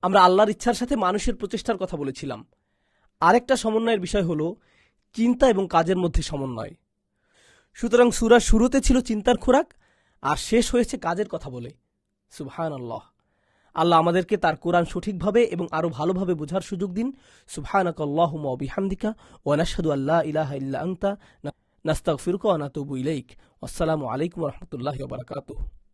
আমরা আল্লাহর ইচ্ছার সাথে মানুষের প্রচেষ্টার কথা বলেছিলাম। আরেকটা সমন্বয়ের বিষয় হল চিন্তা এবং কাজের মধ্যে সমন্বয়। সুতরাং সূরার শুরুতে ছিল চিন্তার খোরাক, আর শেষ হয়েছে কাজের কথা বলে। সুবহানাল্লাহ। আল্লাহ আমাদেরকে তার কোরআন সঠিকভাবে এবং আরো ভালোভাবে বোঝার সুযোগ দিন। সুবহানাকাল্লাহুম্মা ওয়া বিহামদিকা ওয়া নাশহাদু আল্লা ইলাহা ইল্লা আনতা নাস্তাগফিরুকা ওয়া নাতুবু ইলাইক। আসসালামু আলাইকুম ওয়া রাহমাতুল্লাহি ওয়া বারাকাতুহু।